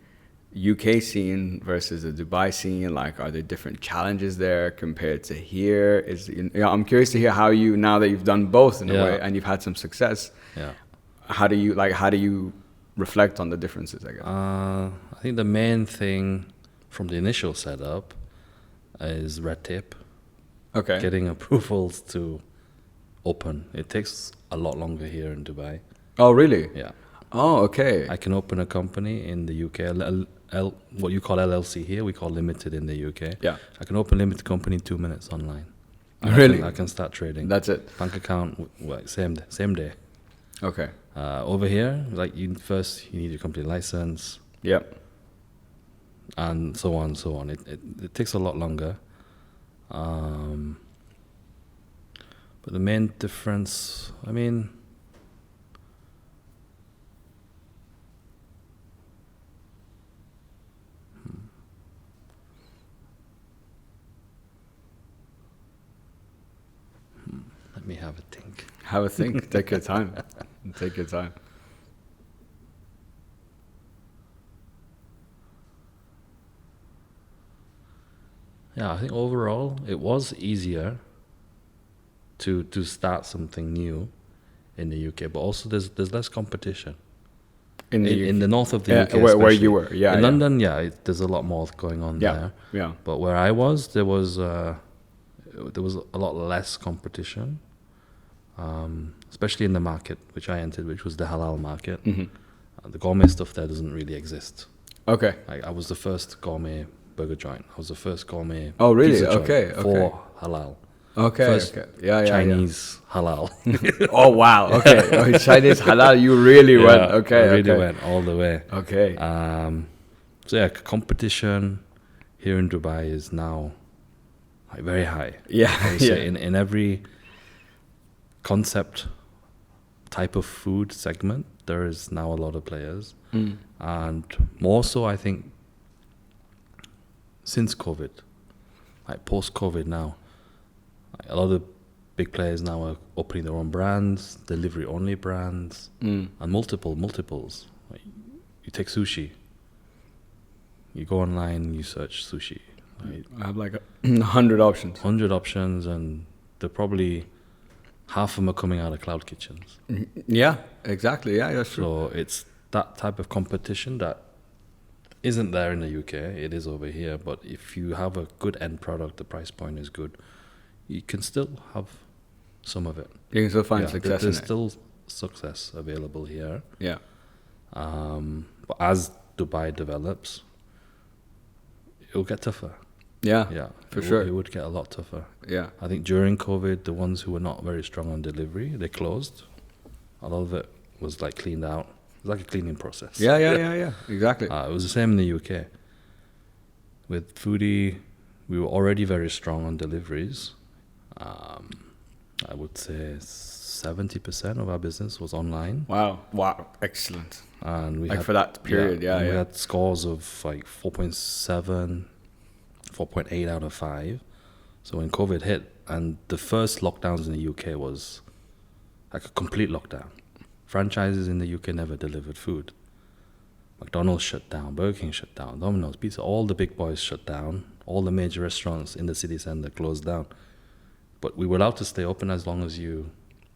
UK scene versus the Dubai scene? Like, are there different challenges there compared to here? I'm curious to hear how you, now that you've done both in a way and you've had some success, how do you reflect on the differences, I guess? I think the main thing from the initial setup is red tape. Okay. Getting approvals to open. It takes a lot longer here in Dubai. Oh, really? Yeah. Oh, okay. I can open a company in the UK, what you call LLC here, we call limited in the UK. Yeah. I can open limited company in 2 minutes online. And Really? I can start trading. That's it. Bank account, same day. Okay. Over here, like you need your company license, Yep. and so on and so on. It takes a lot longer. But the main difference, I mean, let me have a think. Have a think. Take your time. Take your time. Yeah, I think overall it was easier to start something new in the UK, but also there's less competition in the north of the UK, where you were. Yeah. In London, there's a lot more going on there. Yeah. But where I was, there was a lot less competition, especially in the market which I entered, which was the halal market. The gourmet stuff there doesn't really exist. Okay. I was the first gourmet burger joint. I was the first gourmet. Oh, really? pizza joint Okay. For halal. Okay. First okay. Yeah. Chinese halal. Oh wow. Okay. Oh, Chinese halal. You really went. Okay. I really okay. went all the way. Okay. So yeah, competition here in Dubai is now like very high. Yeah. I would say in every concept type of food segment, there is now a lot of players, and more so I think since COVID, like post-COVID now, like a lot of big players now are opening their own brands, delivery-only brands, and multiples. Like, you take sushi. You go online, you search sushi. Right? I have like 100 options. 100 options, and they're probably half of them are coming out of cloud kitchens. Yeah, exactly. Yeah, that's true. So it's that type of competition that isn't there in the UK. It is over here. But if you have a good end product, the price point is good, you can still have some of it. You can still find success There's in it. still success available here. Yeah. But as Dubai develops, it'll get tougher. Yeah. Yeah, For sure. It would get a lot tougher. Yeah. I think during COVID, the ones who were not very strong on delivery, they closed. A lot of it was like cleaned out. It was like a cleaning process. Yeah. Exactly. It was the same in the UK. With Foodie, we were already very strong on deliveries. I would say 70% of our business was online. Wow. Excellent. And we Like had, for that period, yeah. We had scores of like 4.7, 4.8 out of 5. So when COVID hit, and the first lockdowns in the UK was like a complete lockdown. Franchises in the UK never delivered food. McDonald's shut down, Burger King shut down, Domino's, Pizza, all the big boys shut down. All the major restaurants in the city centre closed down. But we were allowed to stay open as long as you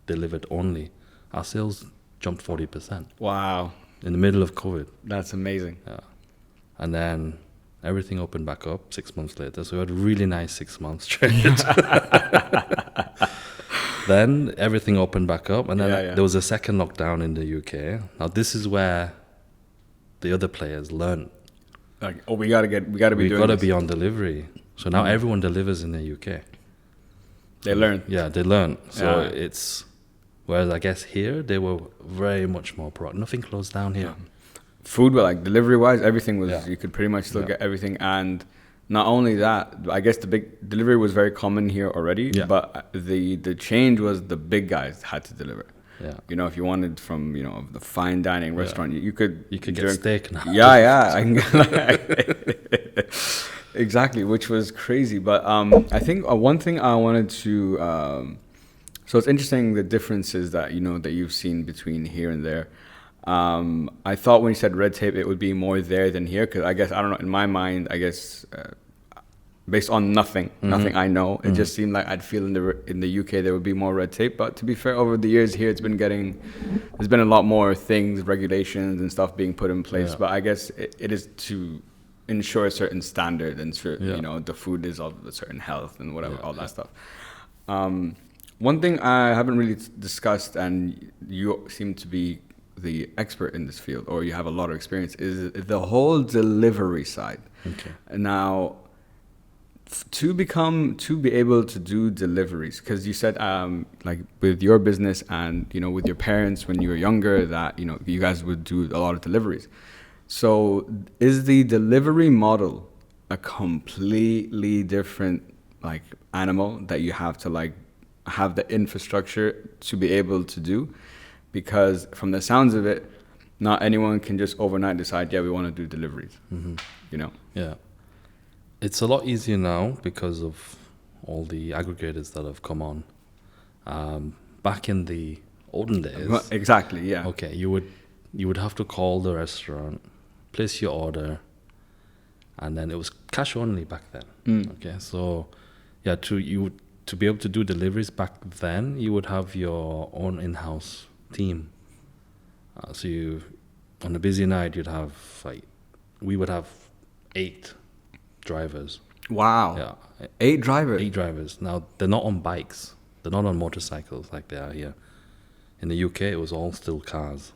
delivered only. Our sales jumped 40% Wow. in the middle of COVID. That's amazing. Yeah. And then everything opened back up 6 months later. So we had a really nice 6 months straight. Then everything opened back up. And then there was a second lockdown in the UK. Now this is where the other players learn. Like, oh, we gotta be on delivery. So now everyone delivers in the UK. They learn. Yeah, they learn. So it's, whereas I guess here they were very much more pro. Nothing closed down here. Food, but like delivery wise, everything was, you could pretty much still get everything. And not only that, I guess the big delivery was very common here already, but the change was the big guys had to deliver. Yeah. You know, if you wanted from, the fine dining restaurant, you could get steak now. Yeah. Exactly, which was crazy. But I think one thing I wanted to, so it's interesting the differences that, that you've seen between here and there. I thought when you said red tape, it would be more there than here. Because I guess, I don't know, in my mind, I guess, based on nothing I know, it just seemed like I'd feel in the UK there would be more red tape. But to be fair, over the years here, there's been a lot more things, regulations and stuff being put in place. Yeah. But I guess it is to ensure a certain standard and the food is of a certain health and whatever, all that stuff. One thing I haven't really discussed, and you seem to be the expert in this field, or you have a lot of experience, is the whole delivery side. Okay. Now, to be able to do deliveries, because you said like with your business and with your parents when you were younger that you guys would do a lot of deliveries. So is the delivery model a completely different like animal that you have to like have the infrastructure to be able to do? Because from the sounds of it, not anyone can just overnight decide, yeah, we want to do deliveries. Yeah. It's a lot easier now because of all the aggregators that have come on. Back in the olden days, Well, exactly, yeah. okay, you would have to call the restaurant, place your order, and then it was cash only back then. Okay, so yeah, to be able to do deliveries back then, you would have your own in-house team. So on a busy night, we would have 8 drivers. Wow. Yeah, 8 drivers. 8 drivers. Now they're not on bikes. They're not on motorcycles like they are here. In the UK, it was all still cars.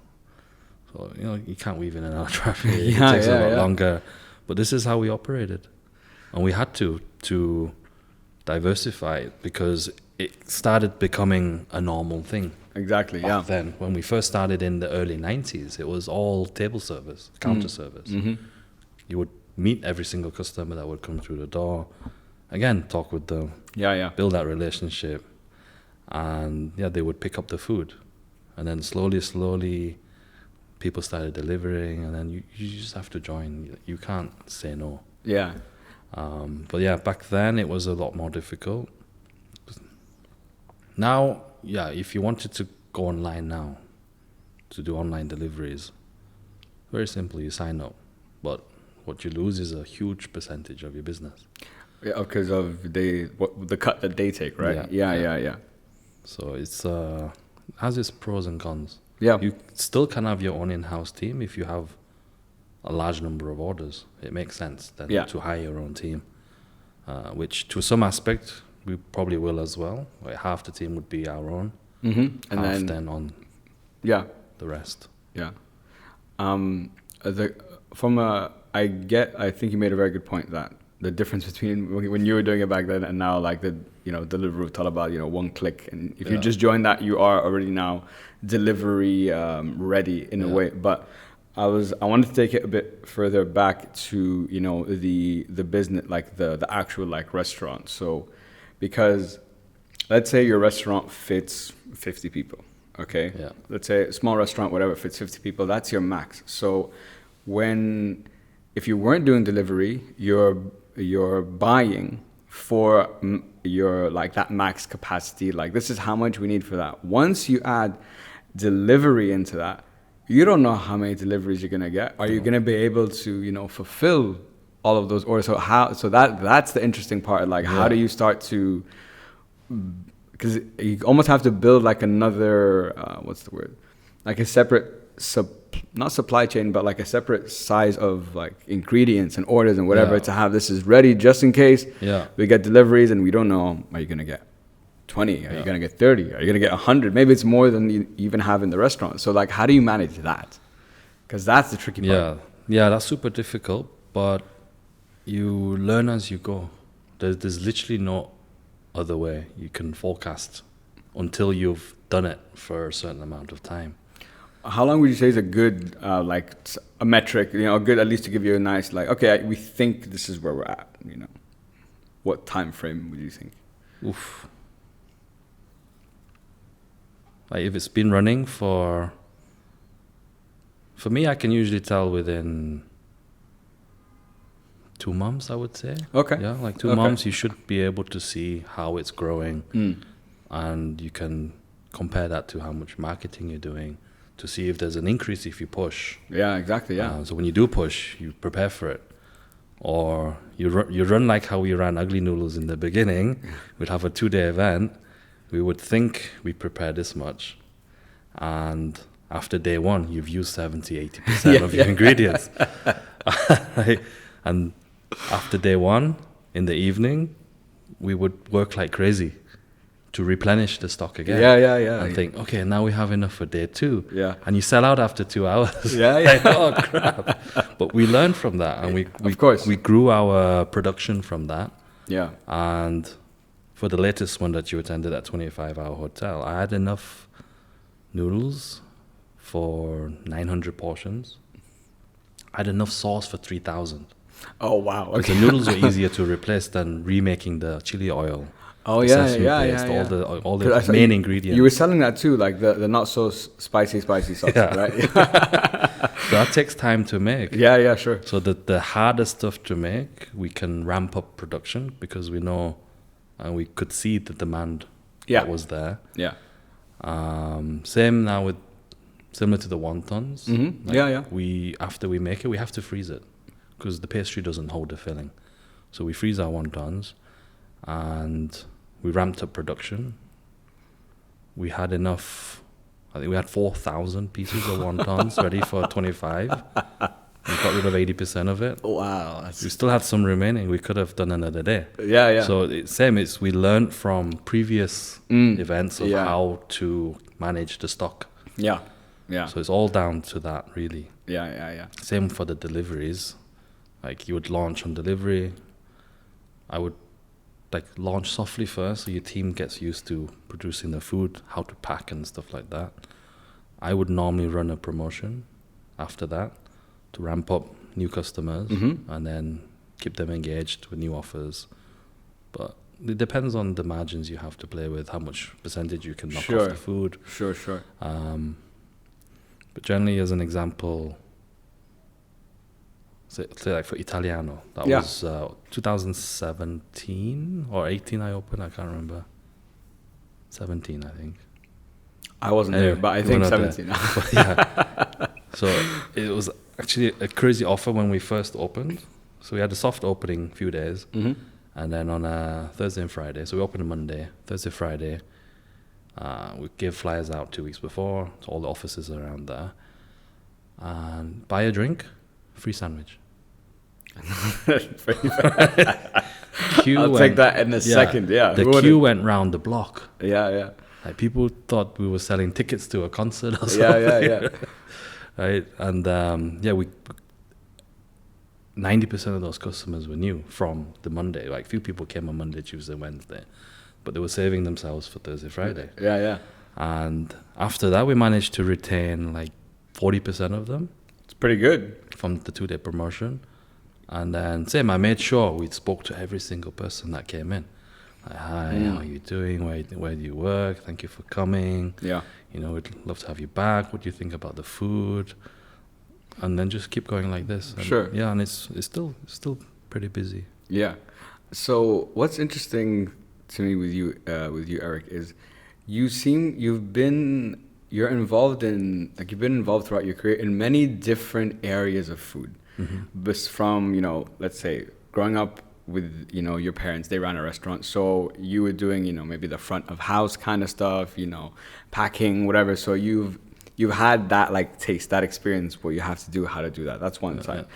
So you can't weave in and out of traffic. It takes a lot longer. But this is how we operated, and we had to diversify it because it started becoming a normal thing. Exactly. Back then, when we first started in the early 90s, it was all table service, counter service. Mm-hmm. You would meet every single customer that would come through the door. Again, talk with them. Yeah. Build that relationship. And they would pick up the food. And then slowly, people started delivering. And then you just have to join. You can't say no. Yeah. But yeah, back then it was a lot more difficult. Now, if you wanted to go online now, to do online deliveries, very simple, you sign up. But what you lose is a huge percentage of your business. Yeah, because of the cut that they take, right? Yeah. So it's has its pros and cons. Yeah. You still can have your own in-house team if you have a large number of orders. It makes sense then to hire your own team, which to some aspect we probably will as well. Like half the team would be our own, and half then on the rest. Yeah. I think you made a very good point that the difference between when you were doing it back then and now, like the Deliveroo thought about one click, and if you just join that, you are already now delivery ready in a way. But I wanted to take it a bit further back to the business, like the actual like restaurant. So because let's say your restaurant fits 50 people, okay? Yeah. Let's say a small restaurant, whatever, fits 50 people. That's your max. So if you weren't doing delivery, you're buying for your like that max capacity. Like this is how much we need for that. Once you add delivery into that, you don't know how many deliveries you're gonna get. Are you gonna be able to fulfill all of those orders? So that's the interesting part. Like how do you start to? Because you almost have to build like another what's the word? Like a separate not supply chain, but like a separate size of like ingredients and orders and whatever to have this is ready just in case we get deliveries and we don't know, are you going to get 20? Are you going to get 30? Are you going to get 100? Maybe it's more than you even have in the restaurant. So like, how do you manage that? Because that's the tricky part. Yeah, that's super difficult, but you learn as you go. There's literally no other way you can forecast until you've done it for a certain amount of time. How long would you say is a good, like a metric, a good, at least to give you a nice, like, okay, we think this is where we're at, What time frame would you think? Oof. Like if it's been running for me, I can usually tell within 2 months, I would say. Okay. Yeah, like 2 months, you should be able to see how it's growing. And you can compare that to how much marketing you're doing to see if there's an increase if you push. Yeah, exactly, yeah. So when you do push, you prepare for it. Or you run like how we ran Ugly Noodles in the beginning. We'd have a 2-day event. We would think we prepared this much. And after day 1, you've used 70-80% of your ingredients. And after day 1, in the evening, we would work like crazy to replenish the stock again. Yeah. And think, okay, now we have enough for day 2. Yeah. And you sell out after 2 hours. Yeah. Like, oh crap! But we learned from that, and we Of course. we grew our production from that. Yeah. And for the latest one that you attended at 25-hour hotel, I had enough noodles for 900 portions. I had enough sauce for 3,000. Oh wow. Because the noodles were easier to replace than remaking the chili oil. Oh the yeah, sesame yeah. all 'Cause I the saw main you ingredients. were selling that too, like the not so spicy sauce, Yeah. right? So that takes time to make. Yeah, sure. So the harder stuff to make, we can ramp up production because we know and we could see the demand Yeah. that was there. Yeah. Same now with similar to the wontons. Mm-hmm. Yeah. We after we make it, we have to freeze it because the pastry doesn't hold the filling. So we freeze our wontons, and we ramped up production. We had enough. I think we had 4,000 pieces of wontons ready for 25. We got rid of 80% of it. Wow. We still had some remaining. We could have done another day. Yeah. So we learned from previous events of Yeah. how to manage the stock. Yeah. So it's all down to that, really. Yeah. Same for the deliveries. Like you would launch on delivery. I would launch softly first, so your team gets used to producing the food, how to pack and stuff like that. I would normally run a promotion after that to ramp up new customers and then keep them engaged with new offers. But it depends on the margins you have to play with, how much percentage you can knock off the food. Sure. But generally, as an example, say like for Italiano, that was 2017 or 18 I opened, I can't remember. 17, I think. I wasn't Anyway, there, but I you think were not 17. But yeah. So it was actually a crazy offer when we first opened. So we had a soft opening few days, and then on a Thursday and Friday. So we opened on Monday, Thursday, Friday. We gave flyers out 2 weeks before to all the offices around there. And buy a drink, free sandwich. I'll take that in a second. Yeah, the queue went round the block. Yeah. Like people thought we were selling tickets to a concert or something. Yeah. Right, and we 90% of those customers were new from the Monday. Like few people came on Monday, Tuesday, Wednesday, but they were saving themselves for Thursday, Friday. Yeah. And after that, we managed to retain like 40% of them. It's pretty good. From the 2-day promotion. And then I made sure we spoke to every single person that came in. Like, hi, how are you doing? Where do you work? Thank you for coming. Yeah. We'd love to have you back. What do you think about the food? And then just keep going like this. And sure. Yeah, and it's still pretty busy. Yeah. So what's interesting to me with you, Eric, is you've been involved throughout your career in many different areas of food. But from, let's say growing up with, your parents, they ran a restaurant. So you were doing, maybe the front of house kind of stuff, packing, whatever. So you've had that taste, that experience, what you have to do, how to do that. That's one side. Yeah.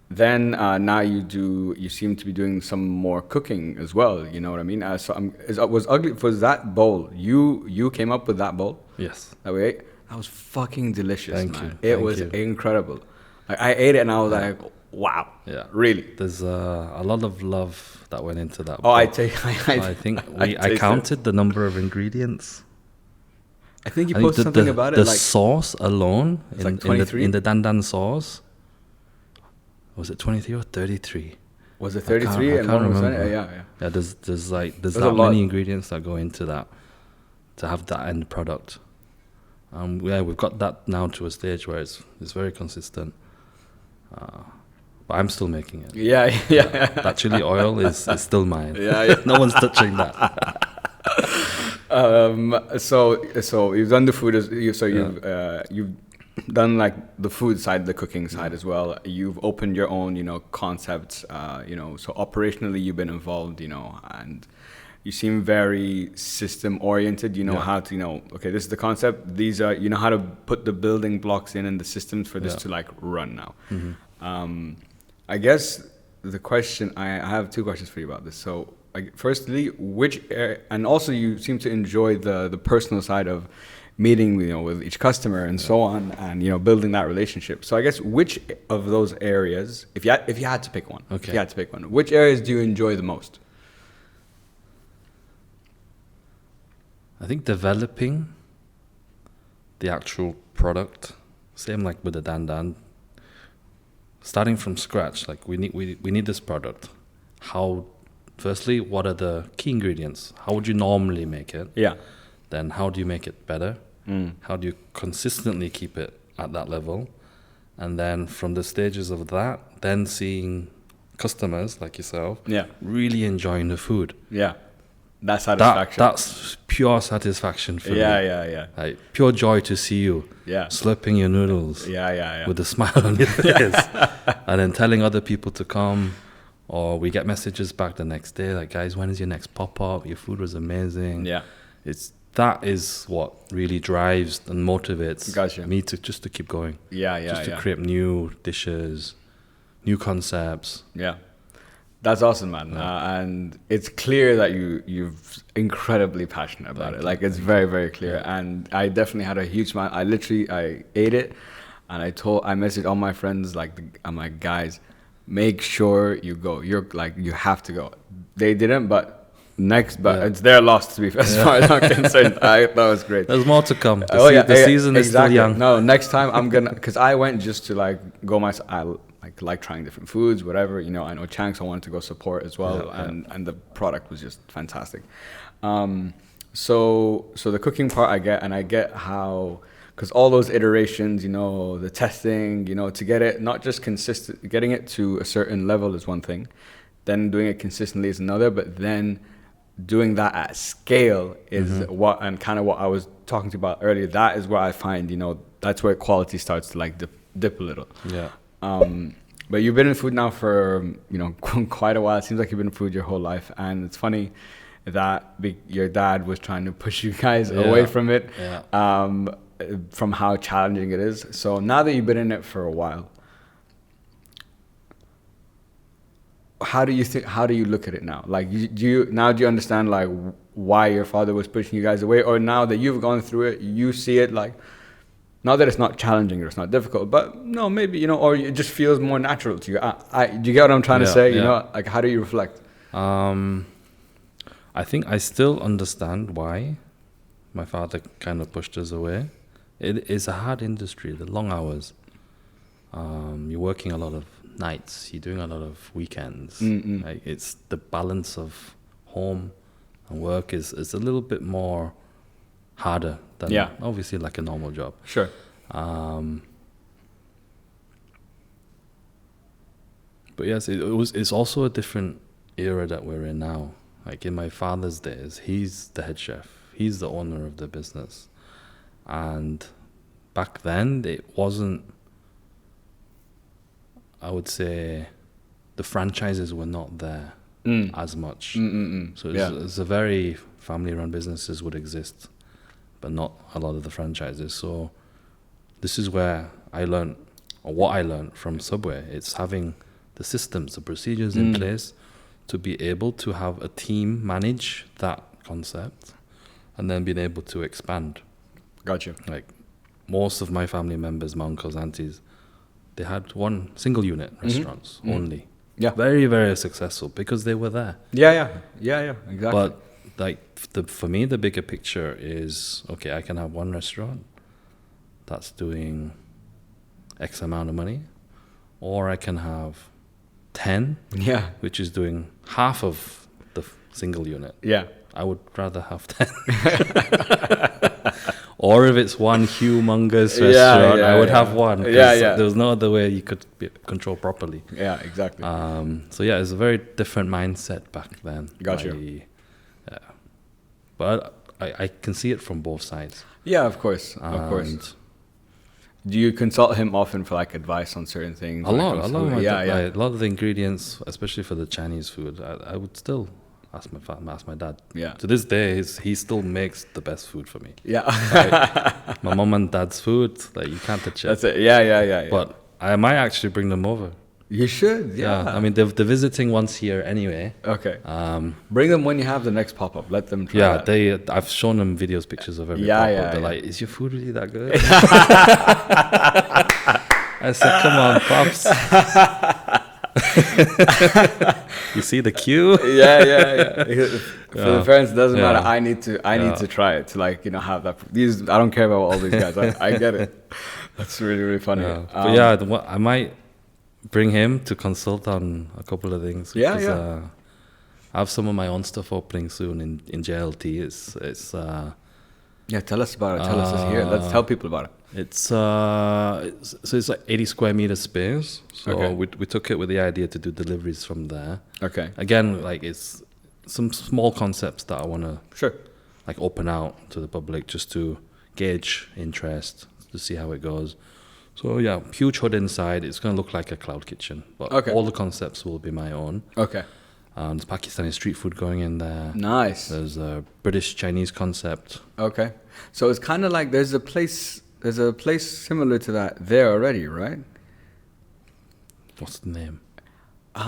Then now you seem to be doing some more cooking as well. You know what I mean? Was that bowl, you came up with that bowl? Yes. That we ate? That was fucking delicious, Thank man. you. It was incredible. I ate it and I was like, wow. Yeah. Really? There's a lot of love that went into that. Oh, I think I counted the number of ingredients. I think you posted something about it. The sauce alone, like 23? in the dandan sauce, was it 23 or 33? Was it 33? I can't remember. Yeah. Yeah, there's that many ingredients that go into that to have that end product. We've got that now to a stage where it's very consistent. But I'm still making it. Yeah. That chili oil is still mine. Yeah. No one's touching that. So you've done the food you've done the food side, the cooking side as well. You've opened your own, concepts, so operationally you've been involved, and you seem very system oriented. You know how to, okay, this is the concept. These are, how to put the building blocks in and the systems for this to run now. I guess the question, I have two questions for you about this. So like, firstly, and also you seem to enjoy the personal side of meeting, with each customer and so on, and building that relationship. So I guess, which of those areas, if you had to pick one, which areas do you enjoy the most? I think developing the actual product, same like with the dandan, starting from scratch. Like we need this product. Firstly, what are the key ingredients? How would you normally make it? Yeah. Then how do you make it better? How do you consistently keep it at that level? And then from the stages of that, then seeing customers like yourself really enjoying the food. Yeah. That satisfaction. That's pure satisfaction for me. Yeah. Like pure joy to see you slurping your noodles with a smile on your face. And then telling other people to come, or we get messages back the next day like, guys, when is your next pop-up? Your food was amazing. Yeah. That is what really drives and motivates me to keep going. To create new dishes, new concepts. Yeah. That's awesome, man. And it's clear that you're incredibly passionate about it. Like, it's very, very clear. Yeah. And I definitely had a huge smile. I ate it, and I messaged all my friends, I'm like, guys, make sure you go. You have to go. They didn't, but it's their loss, to be as far as I'm concerned. That was great. There's more to come. The season is still young. No, next time I'm gonna, because I went just to go myself. I like trying different foods, whatever. I know Chang's, I wanted to go support as well, and the product was just fantastic. So the cooking part I get how, because all those iterations, the testing, to get it not just consistent, getting it to a certain level is one thing, then doing it consistently is another, but then doing that at scale is what I was talking to you about earlier. That is where I find, that's where quality starts to dip a little. Yeah. But you've been in food now for, quite a while. It seems like you've been in food your whole life. And it's funny that your dad was trying to push you guys away from it, from how challenging it is. So now that you've been in it for a while, how do you look at it now? Like, do you understand why your father was pushing you guys away? Or now that you've gone through it, you see it not that it's not challenging or it's not difficult, but no, maybe, or it just feels more natural to you. Do you get what I'm trying to say? How do you reflect? I think I still understand why my father kind of pushed us away. It is a hard industry, the long hours. You're working a lot of nights, you're doing a lot of weekends. It's the balance of home and work is a little bit more harder than obviously like a normal job. Sure. But yes, it's also a different era that we're in now. Like in my father's days, he's the head chef, he's the owner of the business, and back then it wasn't, I would say, the franchises were not there as much. So it's a very family-run businesses would exist, but not a lot of the franchises. So this is where I learned, or what I learned from Subway. It's having the systems, the procedures in place to be able to have a team manage that concept and then being able to expand. Gotcha. Like most of my family members, my uncles, aunties, they had one single unit restaurants only. Yeah. Very, very successful because they were there. Yeah, exactly. But for me, the bigger picture is, okay, I can have one restaurant that's doing X amount of money, or I can have 10, which is doing half of the single unit. Yeah. I would rather have 10. Or if it's one humongous restaurant, I would have one. There's no other way you could control properly. Yeah, exactly. So it's a very different mindset back then. Gotcha. But I can see it from both sides. Yeah, of course. Do you consult him often for advice on certain things? A lot of the ingredients, especially for the Chinese food, I would still ask my dad. Yeah. To this day, he still makes the best food for me. Yeah. My mom and dad's food, you can't touch it. That's it. Yeah. But I might actually bring them over You should, yeah. I mean, they're visiting once here anyway. Okay. Bring them when you have the next pop-up. Let them try Yeah, that. I've shown them videos, pictures of every Yeah, pop-up. yeah, They're yeah. like, is your food really that good? I said, come on, pops. You see the queue? Yeah. For the parents, it doesn't matter. Yeah. I need to try it to like, have that. I don't care about all these guys. I get it. That's really, really funny. But yeah, I might bring him to consult on a couple of things. Yeah, because, yeah. I have some of my own stuff opening soon in JLT. Yeah, tell us about it. Tell us here. Let's tell people about it. It's like 80 square meter space. So Okay. we took it with the idea to do deliveries from there. Okay. Again, like it's some small concepts that I want to Sure. like open out to the public just to gauge interest, to see how it goes. So yeah, huge hood inside. It's going to look like a cloud kitchen, but Okay. all the concepts will be my own. Okay. There's Pakistani street food going in there. Nice. There's a British Chinese concept. Okay. So it's kind of like there's a place similar to that there already, right? What's the name?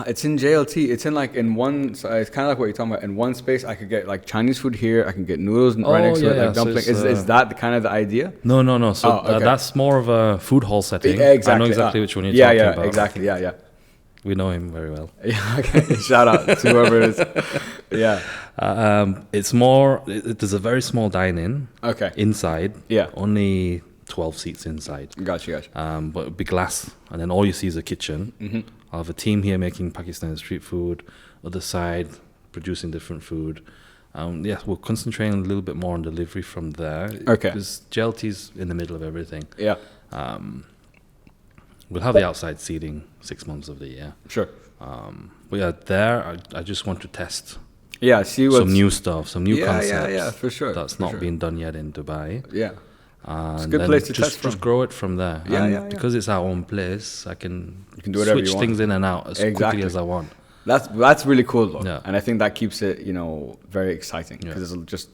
It's in JLT. It's in one. So it's kind of like what you're talking about. In one space, I could get like Chinese food here. I can get noodles right next to it, yeah, like so dumpling. it's, Is that kind of the idea? No. So okay. that's more of a food hall setting. Yeah, exactly. I know exactly which one you're yeah, talking yeah, about. exactly. Yeah. We know him very well. Yeah. Okay. Shout out to whoever it is. Yeah. It's more. There's a very small dine-in. Okay. Inside. Yeah. Only 12 seats inside. Gotcha. But it'll be glass, and then all you see is a kitchen. Mm-hmm. I'll have a team here making Pakistani street food. Other side producing different food. We're concentrating a little bit more on delivery from there. Okay. Because JLT's in the middle of everything. Yeah. We'll have the outside seating 6 months of the year. Sure. But yeah, there I just want to test Yeah. See what's some new stuff, some new concepts. Yeah. For sure. That's for not sure. been done yet in Dubai. Yeah. It's a good place to test from. Just grow it from there. Yeah, And yeah. because it's our own place, I can do whatever switch you want. things in and out as quickly as I want. That's really cool though. Yeah. And I think that keeps it, very exciting because it's just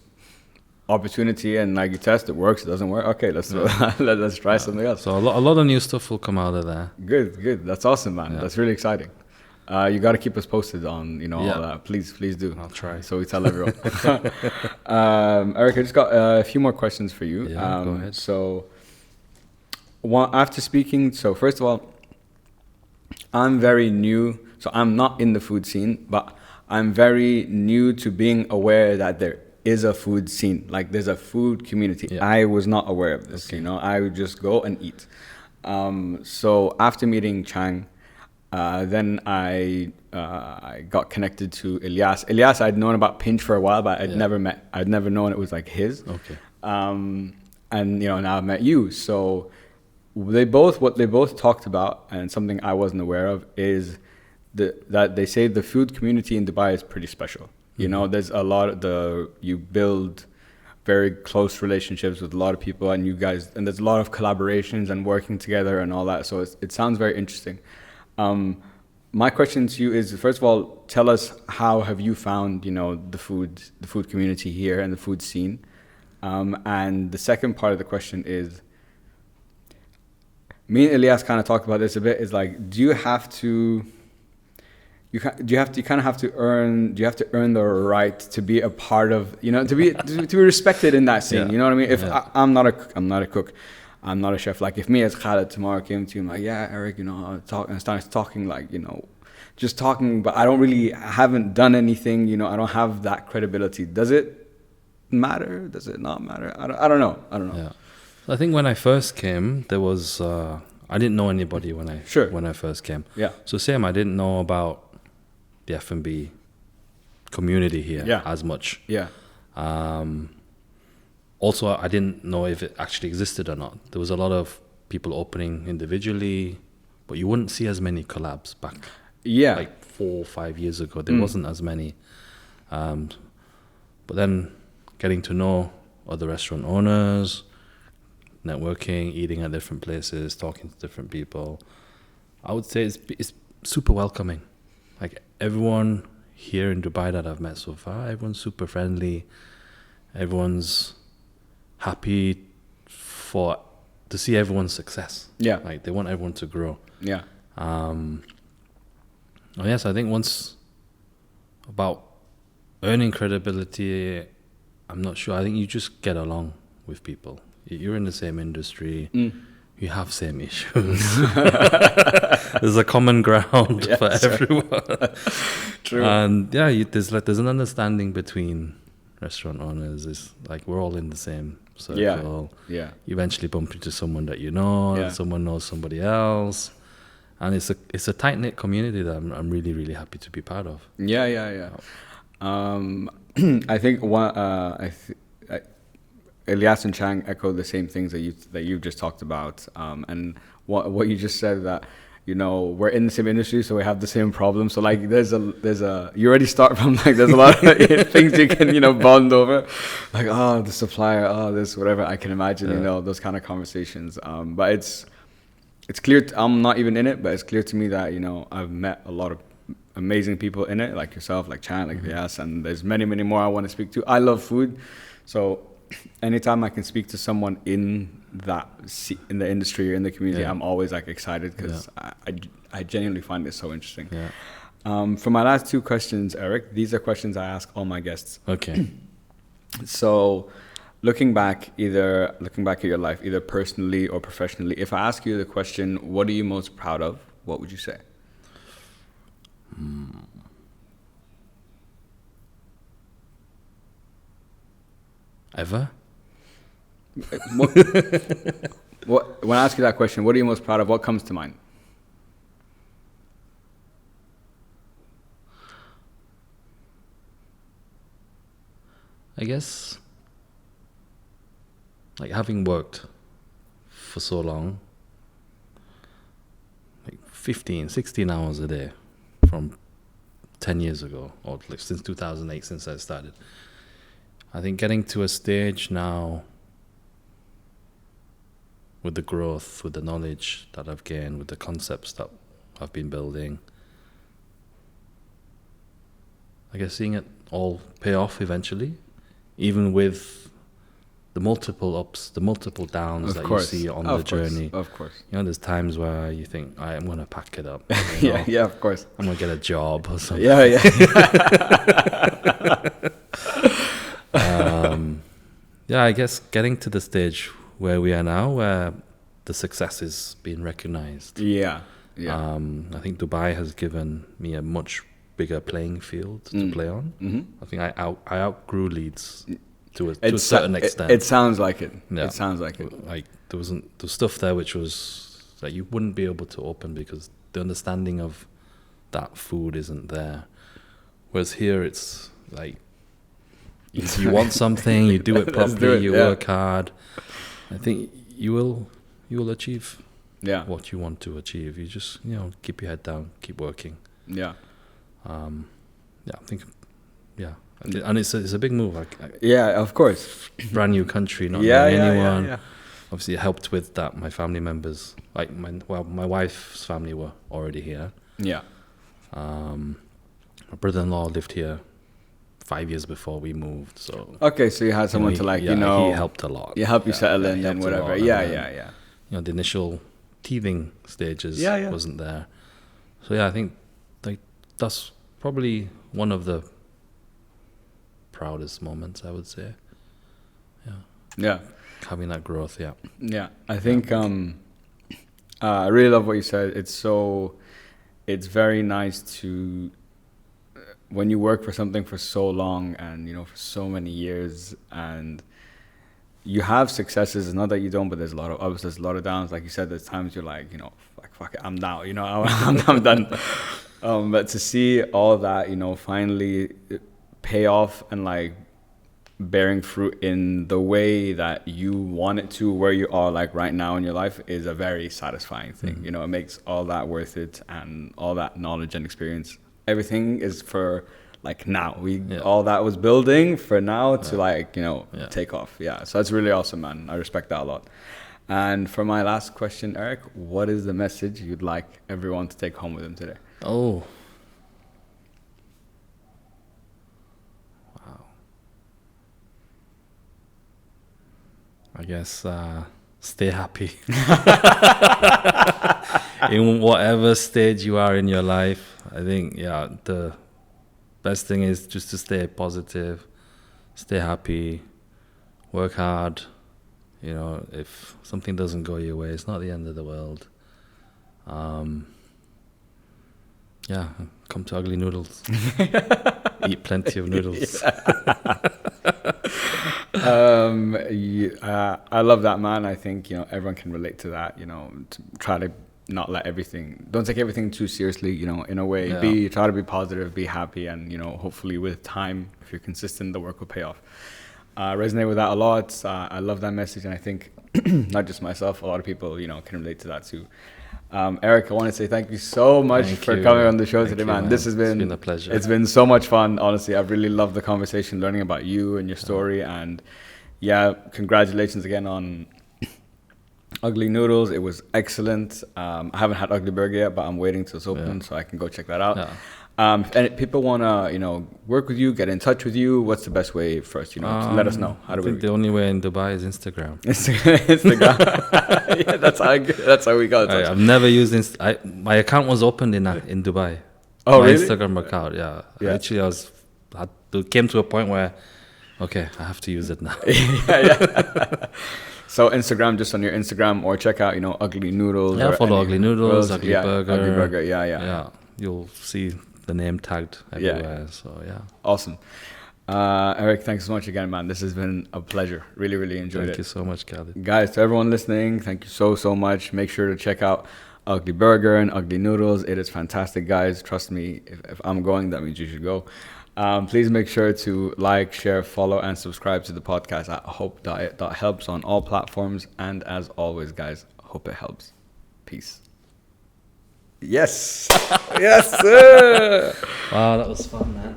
opportunity and like you test, it works, it doesn't work. Okay, let's try something else. So a lot of new stuff will come out of there. Good. That's awesome, man. Yeah. That's really exciting. You got to keep us posted on all that. Please do. I'll try. So we tell everyone. Eric, I just got a few more questions for you. Yeah, go ahead. So after speaking, so first of all, I'm very new. So I'm not in the food scene, but I'm very new to being aware that there is a food scene. Like there's a food community. Yeah. I was not aware of this. Okay. I would just go and eat. So after meeting Chang, then I got connected to Ilyas. Ilyas, I'd known about Pinch for a while, but I'd never known it was like his. Okay. And now I've met you. So what they both talked about, and something I wasn't aware of, is that they say the food community in Dubai is pretty special. There's a lot you build very close relationships with a lot of people, and there's a lot of collaborations and working together and all that. So it sounds very interesting. My question to you is, first of all, tell us how have you found the food community here and the food scene, and the second part of the question is, me and Ilyas kind of talked about this a bit. Is like, do you have to earn the right to be a part of to be respected in that scene? Yeah. You know what I mean? If Yeah. I'm not a cook, I'm not a chef. Like if me as Khaled tomorrow came to him like, yeah, Eric, and starts talking like, just talking, but I haven't done anything, I don't have that credibility. Does it matter? Does it not matter? I don't know. Yeah. I think when I first came, there was I didn't know anybody when I first came. Yeah. So same, I didn't know about the F&B community here as much. Yeah. Also, I didn't know if it actually existed or not. There was a lot of people opening individually, but you wouldn't see as many collabs back. Yeah. Like 4 or 5 years ago, there wasn't as many. But then getting to know other restaurant owners, networking, eating at different places, talking to different people, I would say it's super welcoming. Like everyone here in Dubai that I've met so far, everyone's super friendly. Everyone's happy to see everyone's success. Yeah. Like they want everyone to grow. Yeah. Oh yes, I think once about earning credibility, I'm not sure. I think you just get along with people. You're in the same industry. You have same issues. There's a common ground for everyone. True. And yeah, there's an understanding between restaurant owners. It's like we're all in the same circle. Yeah. You eventually bump into someone that you know, and someone knows somebody else, and it's a tight knit community that I'm really, really happy to be part of. Yeah. I think Elias and Chang echo the same things that you've just talked about, and what you just said, that we're in the same industry, so we have the same problems. So like there's a you already start from like there's a lot of things you can bond over, like the supplier, this whatever. I can imagine those kind of conversations. But it's clear I'm not even in it, but it's clear to me that I've met a lot of amazing people in it, like yourself, like Chan, like Elias, and there's many more I want to speak to. I love food, so anytime I can speak to someone in the industry or in the community, I'm always like excited, because I genuinely find it so interesting. For my last two questions, Eric, these are questions I ask all my guests. Okay. So looking back at your life, either personally or professionally, if I ask you the question, what are you most proud of, what would you say? Ever? When I ask you that question, what are you most proud of? What comes to mind? I guess, like having worked for so long, like 15, 16 hours a day from 10 years ago, or like since 2008, since I started. I think getting to a stage now with the growth, with the knowledge that I've gained, with the concepts that I've been building, I guess seeing it all pay off eventually, even with the multiple ups, the multiple downs you see on the journey. Of course. There's times where you think, I'm going to pack it up. Yeah, of course. I'm going to get a job or something. Yeah. I guess getting to the stage where we are now, where the success is being recognized. Yeah. I think Dubai has given me a much bigger playing field to play on. Mm-hmm. I think I outgrew Leeds to a certain extent. It sounds like it. Yeah. It sounds like it. Like there was stuff there which was like you wouldn't be able to open because the understanding of that food isn't there. Whereas here it's like you want something, you do it properly, you work hard. I think you will achieve what you want to achieve. You just keep your head down, keep working. I think and it's a big move. Of course. Brand new country, not knowing anyone. Yeah. Obviously, it helped with that. My family members, like my wife's family were already here. Yeah. My brother-in-law lived here 5 years before we moved. So so you had someone to he helped a lot. He helped you settle in and whatever. Yeah. The initial teething stages wasn't there. So I think that's probably one of the proudest moments, I would say. Yeah. Having that growth, Yeah. I think I really love what you said. It's very nice to when you work for something for so long and for so many years, and you have successes. It's not that you don't, but there's a lot of downs. Like you said, there's times you're like, fuck it, I'm down. I'm done. But to see all that, finally pay off and like bearing fruit in the way that you want it to, where you are like right now in your life, is a very satisfying thing. Mm-hmm. It makes all that worth it, and all that knowledge and experience. Everything is for like now. All that was building for now to take off. Yeah. So that's really awesome, man. I respect that a lot. And for my last question, Eric, what is the message you'd like everyone to take home with them today? Oh. Wow. I guess stay happy. In whatever stage you are in your life, I think, the best thing is just to stay positive, stay happy, work hard. You know, if something doesn't go your way, it's not the end of the world. Come to Ugly Noodles. Eat plenty of noodles. I love that, man. I think, you know, everyone can relate to that, you know, to try to not let don't take everything too seriously, you know, in a way. Try to be positive, be happy, and, you know, hopefully with time, if you're consistent, the work will pay off. Resonate with that a lot. I love that message, and I think not just myself, a lot of people, you know, can relate to that too. Eric, I want to say thank you so much for coming on the show today, man. This has been a pleasure. It's been so much fun, honestly. I've really loved the conversation, learning about you and your story, and congratulations again on Ugly Noodles. It was excellent. I haven't had Ugly Burger yet, but I'm waiting till it's open so I can go check that out. And people want to, you know, work with you, get in touch with you, what's the best way first, you know, to let us know? I think the only way in Dubai is Instagram. Instagram. That's how we got it. I've never used my account was opened in Dubai. Oh, my really? Instagram account, Actually, it came to a point where, okay, I have to use it now. So Instagram, just on your Instagram, or check out, you know, Ugly Noodles. Yeah, follow Ugly Noodles, Ugly Burger. Ugly Burger, yeah. You'll see the name tagged everywhere. So awesome. Eric, thanks so much again, man. This has been a pleasure. Really, really enjoyed it. Thank you so much, Khalid. Guys, to everyone listening, thank you so much. Make sure to check out Ugly Burger and Ugly Noodles. It is fantastic, guys. Trust me, if I'm going, that means you should go. Please make sure to like, share, follow, and subscribe to the podcast. I hope that helps on all platforms. And as always, guys, hope it helps. Peace. Yes. Yes, sir. Wow, that was fun, man.